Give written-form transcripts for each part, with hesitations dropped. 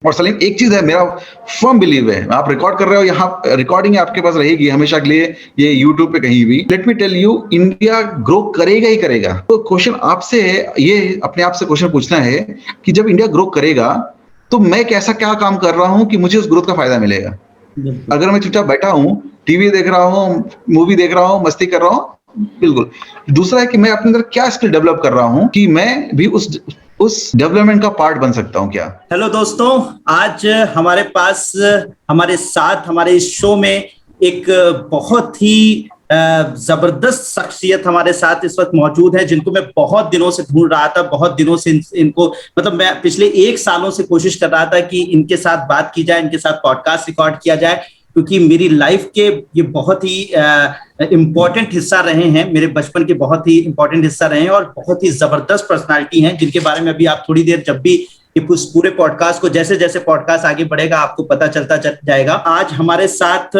और सलीम एक चीज है, मेरा फर्म बिलीव है, आप रिकॉर्ड कर रहे हो, यहाँ रिकॉर्डिंग आपके पास रहेगी हमेशा के लिए, ये यूट्यूब पे कहीं भी। Let me tell you, India grow करेगा ही करेगा। तो क्वेश्चन आपसे ये अपने आप से क्वेश्चन पूछना है कि जब इंडिया ग्रो करेगा तो मैं कैसा क्या काम कर रहा हूँ कि मुझे उस ग्रोथ का फायदा मिलेगा। बिल्कुल अगर मैं चुपचाप बैठा हूँ, टीवी देख रहा हूँ, मूवी देख रहा हूँ, मस्ती कर रहा हूँ, बिल्कुल। दूसरा है कि मैं अपने अंदर क्या स्किल डेवलप कर रहा हूँ कि मैं भी उस डेवलपमेंट का पार्ट बन सकता हूँ क्या। हेलो दोस्तों, आज हमारे पास हमारे साथ हमारे इस शो में एक बहुत ही जबरदस्त शख्सियत हमारे साथ इस वक्त मौजूद है, जिनको मैं बहुत दिनों से ढूंढ रहा था। बहुत दिनों से इनको मतलब मैं पिछले 1 सालों से कोशिश कर रहा था कि इनके साथ बात की जाए, इनके साथ पॉडकास्ट रिकॉर्ड किया जाए, क्योंकि मेरी लाइफ के ये बहुत ही इम्पोर्टेंट हिस्सा रहे हैं, मेरे बचपन के बहुत ही इम्पोर्टेंट हिस्सा रहे हैं, और बहुत ही जबरदस्त पर्सनालिटी हैं, जिनके बारे में अभी आप थोड़ी देर जब भी ये पूरे पॉडकास्ट को, जैसे जैसे पॉडकास्ट आगे बढ़ेगा आपको पता चलता जाएगा। आज हमारे साथ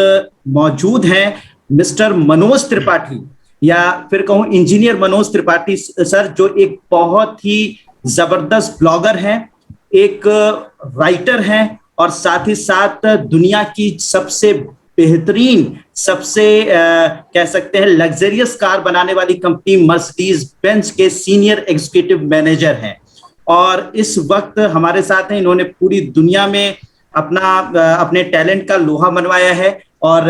मौजूद हैं मिस्टर मनोज त्रिपाठी, या फिर कहूं इंजीनियर मनोज त्रिपाठी सर, जो एक बहुत ही जबरदस्त ब्लॉगर हैं, एक राइटर हैं, और साथ ही साथ दुनिया की सबसे बेहतरीन, सबसे कह सकते हैं लग्जरियस कार बनाने वाली कंपनी मर्सिडीज बेंज के सीनियर एग्जीक्यूटिव मैनेजर हैं। और इस वक्त हमारे साथ हैं, इन्होंने पूरी दुनिया में अपने टैलेंट का लोहा मनवाया है, और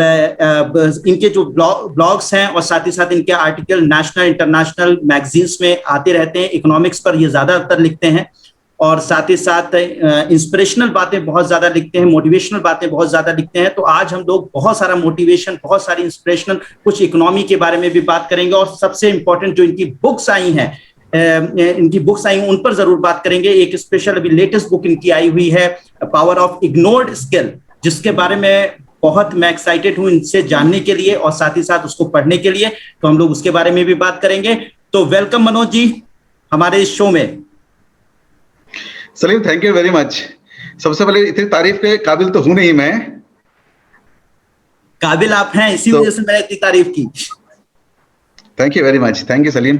इनके जो ब्लॉग्स हैं और साथ ही साथ इनके आर्टिकल नेशनल इंटरनेशनल मैगजीन्स में आते रहते हैं। इकोनॉमिक्स पर ये ज्यादातर लिखते हैं, और साथ ही साथ इंस्पिरेशनल बातें बहुत ज्यादा लिखते हैं, मोटिवेशनल बातें बहुत ज्यादा लिखते हैं। तो आज हम लोग बहुत सारा मोटिवेशन, बहुत सारी इंस्पिरेशनल, कुछ इकोनॉमी के बारे में भी बात करेंगे, और सबसे इंपॉर्टेंट जो इनकी बुक्स आई हैं, उन पर जरूर बात करेंगे। एक स्पेशल अभी लेटेस्ट बुक इनकी आई हुई है, पावर ऑफ इग्नोर्ड स्किल, जिसके बारे में बहुत मैं एक्साइटेड हूं इनसे जानने के लिए और साथ ही साथ उसको पढ़ने के लिए। तो हम लोग उसके बारे में भी बात करेंगे। तो वेलकम मनोज जी हमारे इस शो में। Salim thank you very much. सबसे पहले इतनी तारीफ के काबिल तो हूं नहीं मैं। काबिल आप हैं, इसी वजह से मैंने इतनी तारीफ की। Thank you very much, thank you Salim.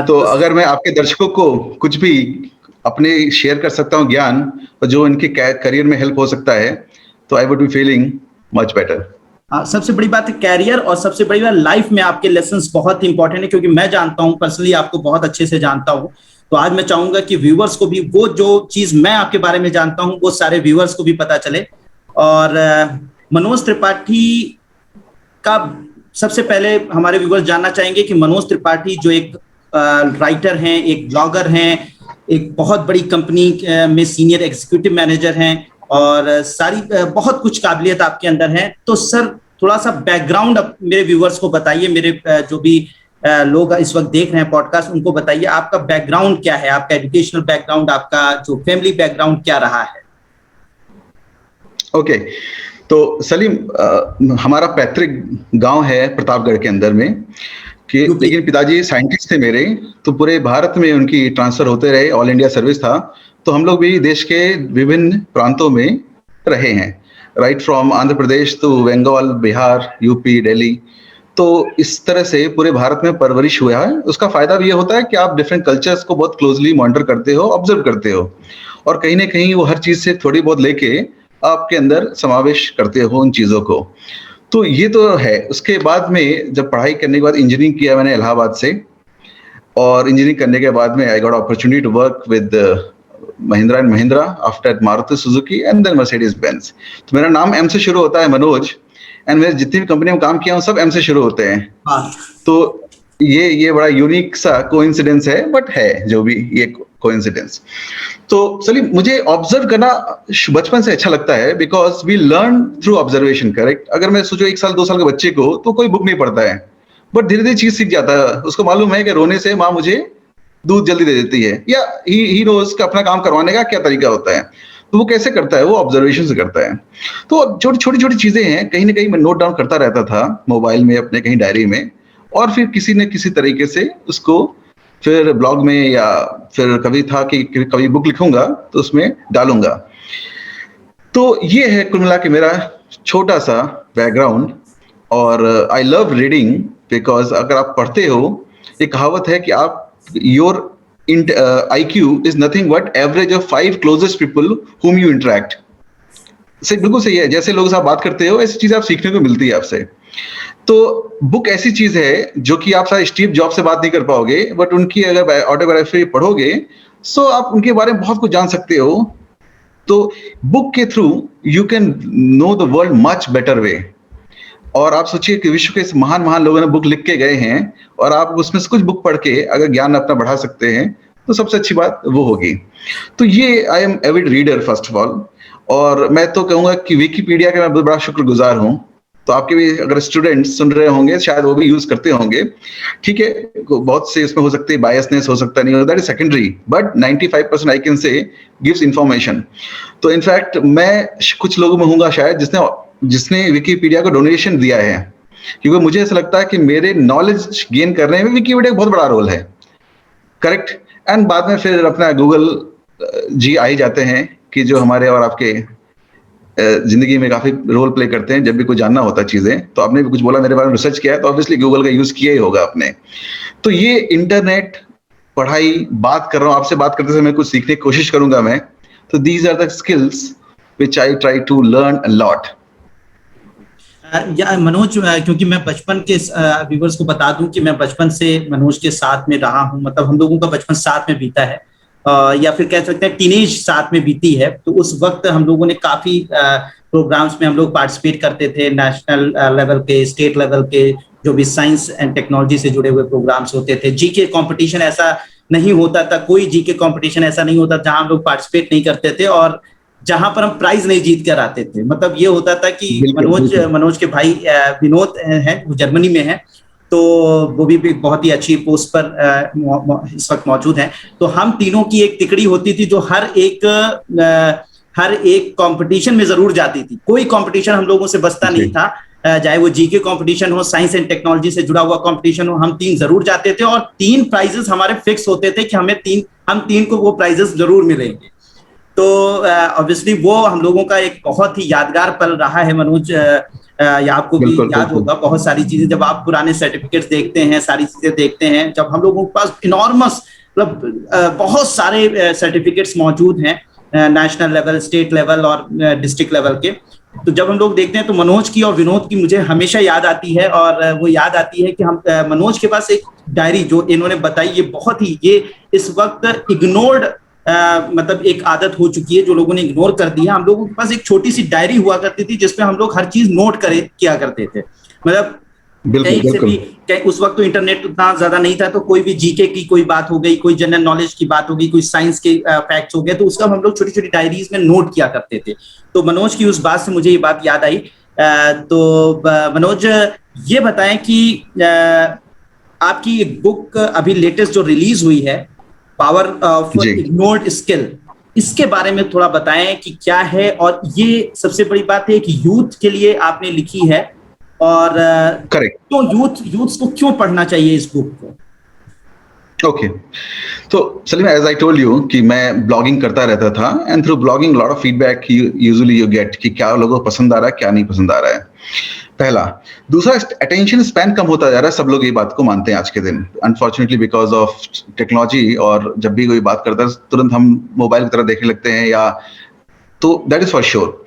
तो अगर मैं आपके दर्शकों को कुछ भी अपने शेयर कर सकता हूँ ज्ञान, जो इनके करियर में हेल्प हो सकता है, तो I would be feeling much better. सबसे बड़ी बात है कैरियर, और सबसे बड़ी बात लाइफ में आपके लेसन्स बहुत ही इंपॉर्टेंट है, क्योंकि मैं जानता हूं, पर्सनली आपको बहुत अच्छे से जानता हूं। तो आज मैं चाहूंगा कि व्यूवर्स को भी वो जो चीज मैं आपके बारे में जानता हूं वो सारे व्यूवर्स को भी पता चले। और मनोज त्रिपाठी का सबसे पहले हमारे व्यूवर्स जानना चाहेंगे कि मनोज त्रिपाठी जो एक राइटर हैं, एक ब्लॉगर हैं, एक बहुत बड़ी कंपनी में सीनियर एग्जीक्यूटिव मैनेजर हैं, और सारी बहुत कुछ काबिलियत आपके अंदर है। तो सर थोड़ा सा बैकग्राउंड मेरे व्यूवर्स को बताइए, मेरे जो भी लोग इस वक्त देख रहे हैं पॉडकास्ट, उनको बताइए आपका बैकग्राउंड क्या है, आपका एजुकेशनल बैकग्राउंड, आपका जो फैमिली बैकग्राउंड क्या रहा है। ओके, तो सलीम हमारा पैतृक गांव है प्रतापगढ़ के अंदर में, कि लेकिन पिताजी साइंटिस्ट थे मेरे, तो पूरे भारत में उनकी ट्रांसफर होते रहे, ऑल इंडिया सर्विस था। तो हम लोग भी देश के विभिन्न प्रांतों में रहे हैं, right from Andhra Pradesh to Bengal, Bihar, UP, Delhi. तो इस तरह से पूरे भारत में परवरिश हुआ है। उसका फायदा भी ये होता है कि आप डिफरेंट कल्चर्स को बहुत क्लोजली मॉनिटर करते हो, ऑब्जर्व करते हो, और कहीं ना कहीं वो हर चीज से थोड़ी बहुत लेके आपके अंदर समावेश करते हो उन चीजों को। तो ये तो है। उसके बाद में जब पढ़ाई करने के बाद इंजीनियरिंग किया मैंने इलाहाबाद से, और इंजीनियरिंग करने के बाद में I got opportunity to work with Mahindra and Mahindra, after Maruti Suzuki and then Mercedes Benz. तो मेरा नाम एम से शुरू होता है, मनोज, एंड मेरे जितनी भी कंपनी में काम किया हूँ सब एम से शुरू होते हैं। तो ये बड़ा यूनिक सा कोइंसिडेंस है, बट है जो भी ये कोइंसिडेंस। तो चलिए, मुझे ऑब्जर्व करना बचपन से अच्छा लगता है, because we learn through observation, correct. अगर मैं सोचो 1 साल 2 साल के बच्चे को, तो कोई बुक नहीं पढ़ता है, बट धीरे धीरे चीज सीख जाता है। उसको मालूम है कि रोने से माँ मुझे दूध जल्दी दे देती है, या ही नोज का अपना काम करवाने का क्या तरीका होता है। तो वो कैसे करता है, वो ऑब्जर्वेशन से करता है। तो छोटी छोटी चीजें हैं, कहीं ना कहीं मैं नोट डाउन करता रहता था मोबाइल में, अपने कहीं डायरी में, और फिर किसी न किसी तरीके से उसको फिर ब्लॉग में, या फिर कभी था कि कभी बुक लिखूंगा तो उसमें डालूंगा। तो ये है कुल मिला के मेरा छोटा सा बैकग्राउंड। और आई लव रीडिंग, बिकॉज अगर आप पढ़ते हो, एक कहावत है कि आप your IQ is nothing but average of 5 closest people whom you interact. सही, बिल्कुल सही है। जैसे लोगों से आप बात करते हो ऐसी चीजें आप सीखने को मिलती है आपसे। तो बुक ऐसी चीज है जो कि आप सारे स्टीव जॉब से बात नहीं कर पाओगे, बट उनकी अगर ऑटोबायोग्राफी पढ़ोगे सो आप उनके बारे में बहुत कुछ जान सकते हो। तो बुक के through you can know the world much better way. और आप सोचिए कि विश्व के इस महान महान लोगों ने बुक लिख के गए हैं और आप उसमें से कुछ बुक पढ़ के अगर ज्ञान अपना बढ़ा सकते हैं तो सबसे अच्छी बात वो होगी। तो ये I am Avid reader first of all, और मैं तो कहूंगा कि विकिपीडिया का मैं बहुत बड़ा शुक्रगुजार हूँ। तो आपके भी अगर स्टूडेंट्स सुन रहे होंगे शायद वो भी यूज करते होंगे, ठीक है। बहुत से इसमें हो सकते हैं बायसनेस हो सकता नहीं, that is secondary, but 95% I can say gives information. तो इनफैक्ट मैं कुछ लोगों में हूँगा शायद जिसने विकिपीडिया को डोनेशन दिया है, क्योंकि मुझे ऐसा लगता है कि मेरे नॉलेज गेन करने में विकिपीडिया का बहुत बड़ा रोल है, करेक्ट। एंड बाद में फिर अपना गूगल जी आ ही जाते हैं कि जो हमारे और आपके जिंदगी में काफी रोल प्ले करते हैं। जब भी कुछ जानना होता है चीजें, तो आपने भी कुछ बोला मेरे बारे में रिसर्च किया है तो ऑब्वियसली गूगल का यूज किया ही होगा आपने। तो ये इंटरनेट, पढ़ाई, बात कर रहा हूँ आपसे, बात करते समय कुछ सीखने की कोशिश करूंगा मैं। तो these are the skills which I try to learn a lot. या मनोज, क्योंकि मैं बचपन के व्यूअर्स को बता दूं कि मैं बचपन से मनोज के साथ में रहा हूं, मतलब हम लोगों का बचपन साथ में बीता है, या फिर कह सकते हैं टीनेज साथ में बीती है। तो उस वक्त हम लोगों ने काफी प्रोग्राम्स में हम लोग पार्टिसिपेट करते थे, नेशनल लेवल के, स्टेट लेवल के, जो भी साइंस एंड टेक्नोलॉजी से जुड़े हुए प्रोग्राम्स होते थे। जीके कंपटीशन ऐसा नहीं होता था, कोई जीके कंपटीशन ऐसा नहीं होता जहां हम लोग पार्टिसिपेट नहीं करते थे और जहां पर हम प्राइज नहीं जीत कर आते थे। मतलब ये होता था कि मनोज के भाई विनोद हैं, वो जर्मनी में है, तो वो भी बहुत ही अच्छी पोस्ट पर इस वक्त मौजूद हैं। तो हम तीनों की एक तिकड़ी होती थी जो हर एक कंपटीशन में जरूर जाती थी। कोई कंपटीशन हम लोगों से बचता नहीं था, चाहे वो जीके कंपटीशन हो, साइंस एंड टेक्नोलॉजी से जुड़ा हुआ कंपटीशन हो, हम तीन जरूर जाते थे और 3 प्राइजेस हमारे फिक्स होते थे कि हम तीन को वो प्राइजेस जरूर मिलेंगे। तो ऑब्वियसली वो हम लोगों का एक बहुत ही यादगार पल रहा है मनोज। या आपको भी याद होगा बहुत सारी चीजें, जब आप पुराने सर्टिफिकेट्स देखते हैं, सारी चीजें देखते हैं, जब हम लोगों के पास इनॉर्मस, मतलब बहुत सारे सर्टिफिकेट्स मौजूद हैं, नेशनल लेवल, स्टेट लेवल और डिस्ट्रिक्ट लेवल के। तो जब हम लोग देखते हैं तो मनोज की और विनोद की मुझे हमेशा याद आती है, और वो याद आती है कि हम मनोज के पास एक डायरी जो इन्होंने बताई, ये बहुत ही, ये इस वक्त इग्नोर्ड मतलब एक आदत हो चुकी है जो लोगों ने इग्नोर कर दिया। हम लोगों के पास एक छोटी सी डायरी हुआ करती थी जिसपे हम लोग हर चीज नोट किया करते थे। मतलब कहीं से भी, उस वक्त तो इंटरनेट उतना ज्यादा नहीं था, तो कोई भी जीके की कोई बात हो गई, कोई जनरल नॉलेज की बात हो गई, कोई साइंस के फैक्ट्स हो गए, तो उसका हम लोग छोटी छोटी डायरीज में नोट किया करते थे। तो मनोज की उस बात से मुझे ये बात याद आई। तो मनोज ये बताएं कि आपकी एक बुक अभी लेटेस्ट जो रिलीज हुई है, पावर ऑफ इग्नोर्ड स्किल, इसके बारे में थोड़ा बताएं कि क्या है। और ये सबसे बड़ी बात है कि यूथ के लिए आपने लिखी है, और क्यों यूथ को क्यों पढ़ना चाहिए इस बुक को? ओके, तो Salim, as I told you कि मैं ब्लॉगिंग करता रहता था, and through blogging lot of feedback usually you get कि क्या लोगों को पसंद आ रहा है, क्या नहीं पसंद आ रहा है, पहला। दूसरा, अटेंशन स्पैन कम होता जा रहा है, सब लोग ये बात को मानते हैं आज के दिन, अनफॉर्चुनेटली बिकॉज ऑफ टेक्नोलॉजी। और जब भी कोई बात करता है तुरंत हम मोबाइल की तरफ देखने लगते हैं, या तो दैट इज फॉर श्योर।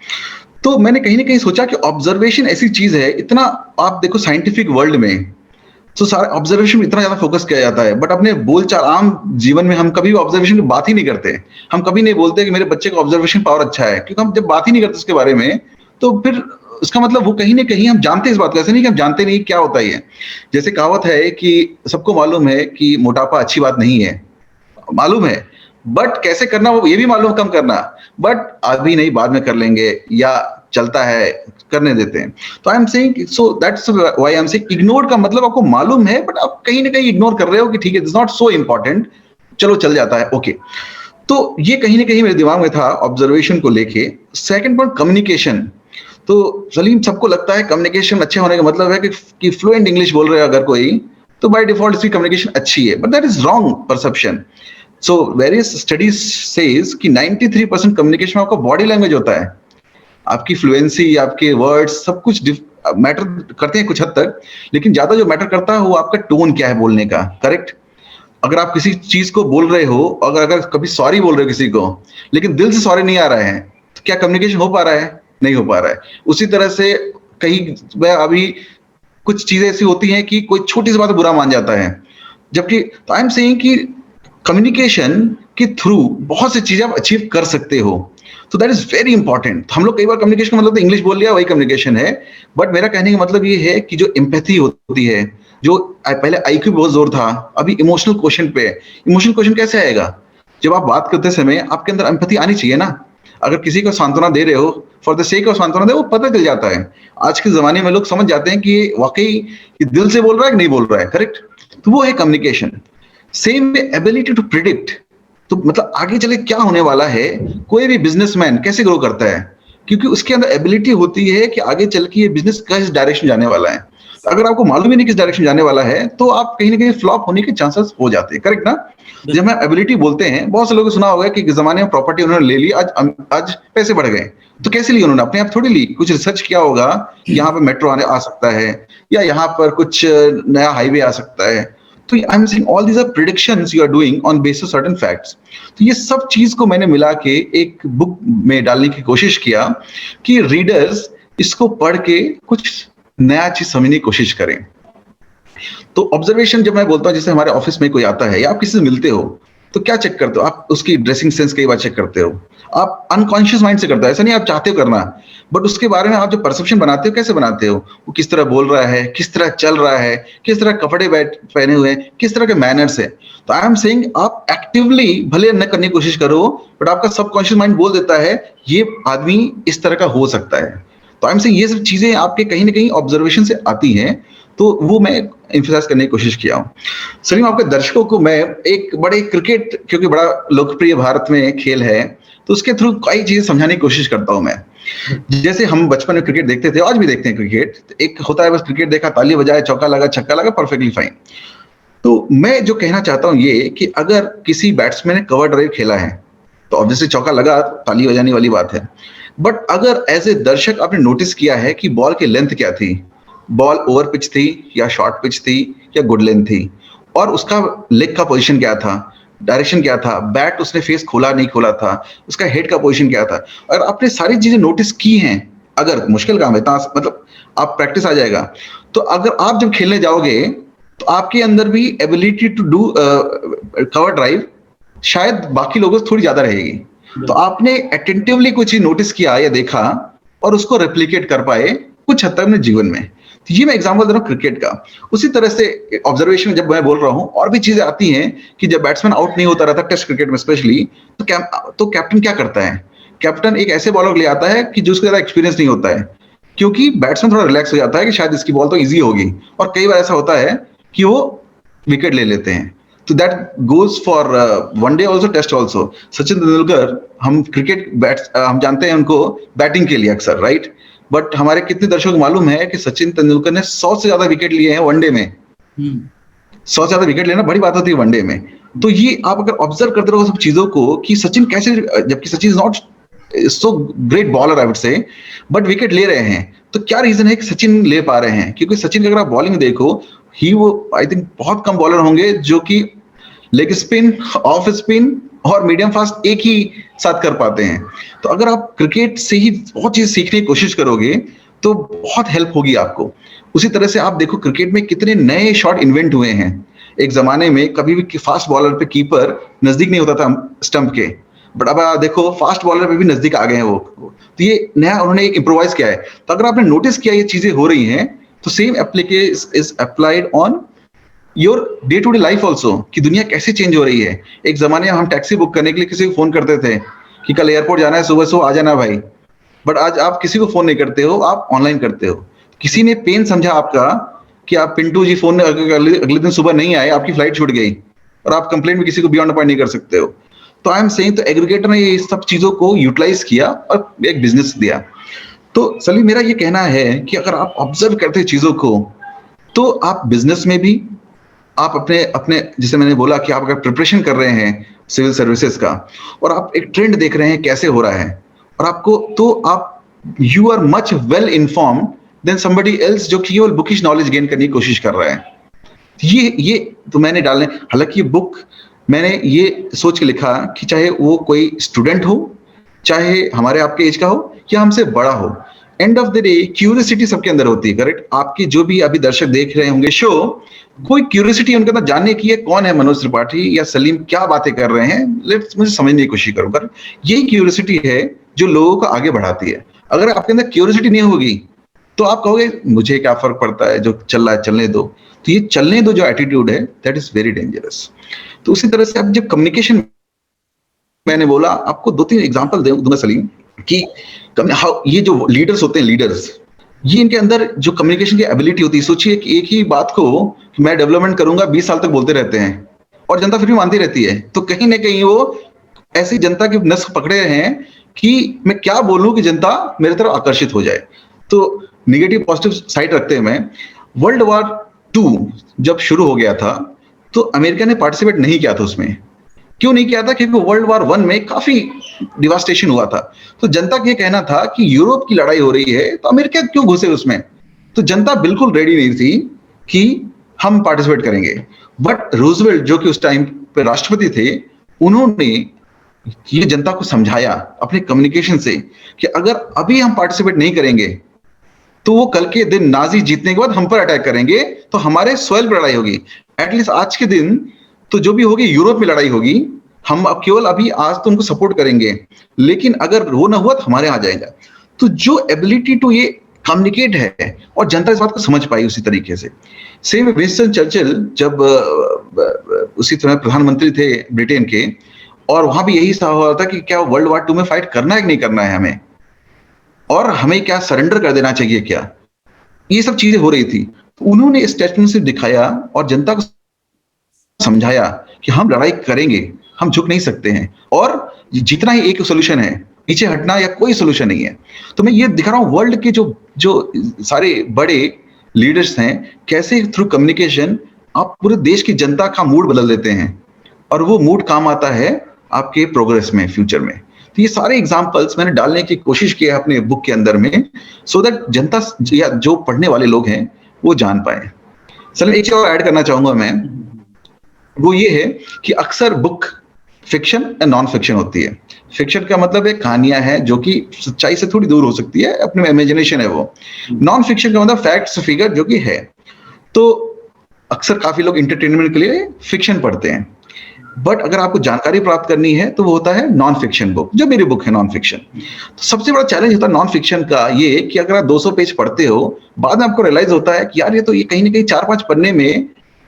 तो मैंने कहीं ना कहीं सोचा कि ऑब्जर्वेशन ऐसी चीज है, इतना आप देखो साइंटिफिक वर्ल्ड में तो सारा ऑब्जर्वेशन में इतना ज्यादा फोकस किया जाता है, बट अपने बोलचाल आम जीवन में हम कभी भी ऑब्जर्वेशन की बात ही नहीं करते। हम कभी नहीं बोलते कि मेरे बच्चे का ऑब्जर्वेशन पावर अच्छा है, क्योंकि हम जब बात ही नहीं करते उसके बारे में, तो फिर उसका मतलब वो कहीं ना कहीं हम जानते हैं इस बात को, ऐसे नहीं कि हम जानते नहीं क्या होता है। जैसे कहावत है कि सबको मालूम है कि मोटापा अच्छी बात नहीं है, मालूम है, बट कैसे करना वो ये भी मालूम, कम करना, बट अभी नहीं, बाद में कर लेंगे, या चलता है, करने देते हैं। तो I am saying, so that's why I am saying ignore का मतलब आपको मालूम है, बट आप कहीं ना कहीं इग्नोर कर रहे हो कि ठीक है, इट्स नॉट सो इंपॉर्टेंट, चलो चल जाता है, ओके। तो ये कहीं ना कहीं मेरे दिमाग में था ऑब्जर्वेशन को लेके। Second point, communication. तो सलीम, सबको लगता है कम्युनिकेशन अच्छे होने का मतलब है कि फ्लुएंट इंग्लिश बोल रहे हो अगर कोई, तो बाय डिफॉल्ट इसकी कम्युनिकेशन अच्छी है, but that is wrong perception. So various studies says कि 93% कम्युनिकेशन आपका बॉडी लैंग्वेज होता है। आपकी फ्लुएंसी, आपके वर्ड्स, सब कुछ मैटर करते हैं कुछ हद तक, लेकिन ज्यादा जो मैटर करता है वो आपका टोन क्या है बोलने का, करेक्ट। अगर आप किसी चीज को बोल रहे हो, अगर कभी सॉरी बोल रहे हो किसी को, लेकिन दिल से सॉरी नहीं आ रहा है, तो क्या कम्युनिकेशन हो पा रहा है? नहीं हो पा रहा है। उसी तरह से कहीं अभी कुछ चीजें ऐसी होती हैं कि कोई छोटी सी बात बुरा मान जाता है, जबकि तो आई एम सेइंग कि कम्युनिकेशन के थ्रू बहुत सी चीजें आप अचीव कर सकते हो। तो दैट इज वेरी इंपॉर्टेंट। हम लोग कई बार कम्युनिकेशन का मतलब तो इंग्लिश बोल लिया वही कम्युनिकेशन है, बट मेरा कहने का मतलब ये है कि जो एम्पैथी होती है, जो पहले आईक्यू बहुत जोर था, अभी इमोशनल क्वेश्चन पे है। इमोशनल क्वेश्चन कैसे आएगा? जब आप बात करते समय आपके अंदर एम्पैथी आनी चाहिए ना। अगर किसी को सांत्वना दे रहे हो फॉर द सेक ऑफ सांत्वना दे, वो पता चल जाता है। आज के जमाने में लोग समझ जाते हैं कि वाकई ये दिल से बोल रहा है कि नहीं बोल रहा है, करेक्ट? तो वो है communication. Same way ability to predict, तो मतलब आगे चले क्या होने वाला है, कोई भी बिजनेसमैन कैसे ग्रो करता है, क्योंकि उसके अंदर एबिलिटी होती है कि आगे चल के ये बिजनेस किस डायरेक्शन जाने वाला है। तो अगर आपको मालूम ही नहीं किस डायरेक्शन जाने वाला है, तो आप कहीं ना कहीं फ्लॉप होने के चांसेस हो जाते हैं, करेक्ट ना? जब हम एबिलिटी बोलते हैं, बहुत से लोगों ने सुना होगा कि जमाने में प्रॉपर्टी उन्होंने ले ली, आज पैसे बढ़ गए। तो कैसे ली उन्होंने? अपने आप थोड़ी ली, कुछ रिसर्च किया होगा, यहाँ पे मेट्रो आ सकता है, या यहाँ पर कुछ नया हाईवे आ सकता है। तो I am saying all these are predictions you are doing on basis certain facts. तो ये सब चीज को मैंने मिला के एक बुक में डालने की कोशिश किया कि रीडर्स इसको पढ़ के कुछ नया चीज समझने की कोशिश करें। तो ऑब्जर्वेशन जब मैं बोलता हूँ, जैसे हमारे ऑफिस में कोई आता है या आप किसी से मिलते हो, तो क्या चेक करते हो आप? उसकी ड्रेसिंग सेंस कई बार चेक करते हो, आप अनकॉन्शियस माइंड से करते हो, ऐसा नहीं आप चाहते हो करना, बट उसके बारे में आप जो परसेप्शन बनाते हो, कैसे बनाते हो? वो किस तरह बोल रहा है, किस तरह चल रहा है, किस तरह कपड़े पहने हुए हैं, किस तरह के मैनर्स है। तो आई एम सेइंग आप एक्टिवली भले न करने की कोशिश करो, बट आपका सबकॉन्शियस माइंड बोल देता है ये आदमी इस तरह का हो सकता है। तो आई एम सेइंग ये सब चीजें आपके कहीं ना कहीं ऑब्जर्वेशन से आती हैं, तो वो मैं एम्फसाइज करने की कोशिश किया हूँ। सलीम, आपके दर्शकों को मैं एक बड़े क्रिकेट, क्योंकि बड़ा लोकप्रिय भारत में खेल है, तो उसके थ्रू कई चीजें समझाने की कोशिश करता हूँ मैं। जैसे हम बचपन में क्रिकेट देखते थे, आज भी देखते हैं क्रिकेट, एक होता है बस क्रिकेट देखा, ताली बजाए, चौका लगा, छक्का लगा, परफेक्टली फाइन। तो मैं जो कहना चाहता हूँ ये कि अगर किसी बैट्समैन ने कवर ड्राइव खेला है, तो ऑब्वियसली चौका लगा, ताली बजाने वाली बात है। बट अगर एज ए दर्शक आपने नोटिस किया है कि बॉल की लेंथ क्या थी, बॉल ओवर पिच थी या शॉर्ट पिच थी या गुड लेंथ थी, और उसका लेग का पोजीशन क्या था, डायरेक्शन क्या था, बैट उसने फेस खोला नहीं खोला था, उसका हेड का पोजीशन क्या था, अगर आपने सारी चीजें नोटिस की हैं, अगर मुश्किल काम है मतलब आप प्रैक्टिस आ जाएगा, तो अगर आप जब खेलने जाओगे तो आपके अंदर भी ability to do cover drive शायद बाकी लोगों से थोड़ी ज्यादा रहेगी। तो आपने अटेंटिवली कुछ चीज नोटिस किया या देखा और उसको रेप्लिकेट कर पाए कुछ हद तक अपने जीवन में। तो ये मैं एग्जांपल दे रहा हूँ क्रिकेट का। उसी तरह से ऑब्जर्वेशन जब मैं बोल रहा हूँ, और भी चीजें आती हैं कि जब बैट्समैन आउट नहीं होता रहता टेस्ट क्रिकेट में स्पेशली, तो कैप्टन क्या करता है? कैप्टन एक ऐसे बॉलर ले आता है कि जिसको ज्यादा एक्सपीरियंस नहीं होता है, क्योंकि बैट्समैन थोड़ा रिलैक्स हो जाता है कि शायद इसकी बॉल तो ईजी होगी, और कई बार ऐसा होता है कि वो विकेट ले लेते हैं। तो that goes for one day also, test also. Sachin Tendulkar, हम जानते हैं उनको बैटिंग के लिए अक्सर, राइट? बट हमारे कितने दर्शकों को मालूम है कि सचिन तेंदुलकर ने 100 से ज्यादा विकेट लिए हैं वनडे में। 100 से ज्यादा विकेट लेना बड़ी बात होती है वनडे में। तो ये आप अगर ऑब्जर्व करते रहो सब चीजों को कि सचिन कैसे, जबकि Sachin is not so great bowler I would say, but wicket ले रहे हैं, तो क्या रीजन है कि सचिन ले पा रहे हैं? क्योंकि सचिन की अगर आप बॉलिंग देखो, वो आई थिंक बहुत कम बॉलर होंगे जो कि लेग स्पिन, ऑफ स्पिन और मीडियम फास्ट एक ही साथ कर पाते हैं। तो अगर आप क्रिकेट से ही बहुत चीज सीखने की कोशिश करोगे तो बहुत हेल्प होगी आपको। उसी तरह से आप देखो क्रिकेट में कितने नए शॉट इन्वेंट हुए हैं। एक जमाने में कभी भी फास्ट बॉलर पे कीपर नजदीक नहीं होता था स्टंप के, बट अब आप देखो फास्ट बॉलर पे भी नजदीक आ गए हैं वो। तो ये नया उन्होंने एक इम्प्रोवाइज किया है। तो अगर आपने नोटिस किया ये चीजें हो रही हैं, तो same application is applied on your day to day life also, कि दुनिया कैसे चेंज हो रही है। एक जमाने में हम टैक्सी बुक करने के लिए किसी को फोन करते थे कि कल एयरपोर्ट जाना है, सुबह सुबह आ जाना भाई, बट आज आप किसी को फोन नहीं करते हो, आप ऑनलाइन करते हो। किसी ने पेन समझा आपका कि आप पिंटू जी फोन अगले दिन सुबह नहीं आए, आपकी फ्लाइट छूट गई, और आप कंप्लेंट भी किसी को बियॉन्ड पॉइंट नहीं कर सकते हो। तो आई एम सेइंग, तो एग्रीगेटर ने ये सब चीजों को यूटिलाइज किया और एक बिजनेस दिया। तो सलीम, मेरा ये कहना है कि अगर आप ऑब्जर्व करते हैं चीजों को, तो आप बिजनेस में भी, आप अपने जैसे मैंने बोला कि आप अगर प्रिपरेशन कर रहे हैं सिविल सर्विसेज का, और आप एक ट्रेंड देख रहे हैं कैसे हो रहा है, और आपको, तो आप you are much well informed then somebody else जो केवल बुकिश नॉलेज गेन करने की कोशिश कर रहा है। ये तो मैंने डालने, हालांकि ये बुक मैंने ये सोच के लिखा कि चाहे वो कोई स्टूडेंट हो, चाहे हमारे आपके एज का हो या हमसे बड़ा हो, end of the day curiosity सबके अंदर होती है, करेक्ट। आपकी जो भी अभी दर्शक देख रहे होंगे शो, कोई क्यूरियोसिटी उनके अंदर जानने की है कौन है मनोज त्रिपाठी या सलीम, क्या बातें कर रहे हैं, लेट्स मुझे समझने की कोशिश करो। कर यही क्यूरियोसिटी है जो लोगों को आगे बढ़ाती है। अगर आपके अंदर क्यूरियोसिटी नहीं होगी तो आप कहोगे मुझे क्या फर्क पड़ता है, जो चल रहा है चलने दो। तो ये चलने दो जो एटीट्यूड है, दैट इज वेरी डेंजरस। तो उसी तरह से अब जब कम्युनिकेशन, मैंने बोला आपको 2-3 एग्जांपल दूंगा सलीम कि ये जो लीडर्स होते हैं, लीडर्स, ये इनके अंदर जो कम्युनिकेशन की एबिलिटी होती है, सोचिए कि एक ही बात को मैं डेवलपमेंट करूंगा 20 साल तक बोलते रहते हैं और जनता फिर भी मानती रहती है। तो कहीं ना कहीं वो ऐसी जनता की नस पकड़े हैं कि मैं क्या बोलूं कि जनता मेरे तरफ आकर्षित हो जाए। तो निगेटिव पॉजिटिव साइड रखते हैं। मैं वर्ल्ड वॉर 2 जब शुरू हो गया था तो अमेरिका ने पार्टिसिपेट नहीं किया था उसमें। क्यों नहीं किया था? क्योंकि वर्ल्ड वॉर 1 में काफी डिवास्टेशन हुआ था। तो जनता का ये कहना था कि यूरोप की लड़ाई हो रही है तो अमेरिका क्यों घुसे उसमें। तो जनता बिल्कुल रेडी नहीं थी कि हम पार्टिसिपेट करेंगे। बट रूजवेल्ट जो कि उस टाइम पे राष्ट्रपति थे, उन्होंने ये जनता को समझाया अपने कम्युनिकेशन से कि अगर अभी हम पार्टिसिपेट नहीं करेंगे तो वो कल के दिन नाजी जीतने के बाद हम पर अटैक करेंगे, तो हमारे सॉइल पर लड़ाई होगी। एटलीस्ट आज के दिन तो जो भी होगी यूरोप में लड़ाई होगी, हम अब केवल अभी आज तो उनको सपोर्ट करेंगे, लेकिन अगर वो ना हुआ तो हमारे यहाँ जाएगा। तो जो एबिलिटी टू ये कम्युनिकेट है और जनता इस बात को समझ पाई उसी तरीके से। सेम विंस्टन चर्चिल जब उसी समय प्रधानमंत्री थे ब्रिटेन के, और वहां भी यही सवाल हुआ था कि क्या वर्ल्ड वॉर 2 में फाइट करना है कि नहीं करना है हमें, और हमें क्या सरेंडर कर देना चाहिए क्या, ये सब चीजें हो रही थी। तो उन्होंने स्टेटमेंट से दिखाया और जनता को समझाया कि हम लड़ाई करेंगे, हम झुक नहीं सकते हैं, और जीतना ही एक सोल्यूशन है, पीछे हटना या कोई सोल्यूशन नहीं है। तो मैं ये दिखा रहा हूं वर्ल्ड के जो सारे बड़े लीडर्स हैं, कैसे थ्रू कम्युनिकेशन आप पूरे देश की जनता का मूड बदल देते हैं, और वो मूड काम आता है आपके प्रोग्रेस में, फ्यूचर में। तो ये सारे एग्जांपल्स मैंने डालने की कोशिश की है अपने बुक के अंदर में, सो दैट जनता या जो पढ़ने वाले लोग हैं वो जान पाए। सर एक चीज और ऐड करना चाहूंगा मैं, वो ये है कि अक्सर बुक फिक्शन या नॉन फिक्शन होती है। फिक्शन का मतलब है कहानियां हैं जो कि सच्चाई से थोड़ी दूर हो सकती है, अपने इमेजिनेशन है वो। नॉन फिक्शन का मतलब फैक्ट्स फिगर जो कि है। तो अक्सर काफी लोग इंटरटेनमेंट के लिए फिक्शन पढ़ते हैं, बट अगर आपको जानकारी प्राप्त करनी है तो वो होता है नॉन फिक्शन बुक, जो मेरी बुक है नॉन फिक्शन। तो सबसे बड़ा चैलेंज होता है नॉन फिक्शन का ये कि अगर आप 200 पेज पढ़ते हो, बाद में आपको रियलाइज होता है कि यार ये तो ये कहीं ना कहीं 4-5 पन्ने में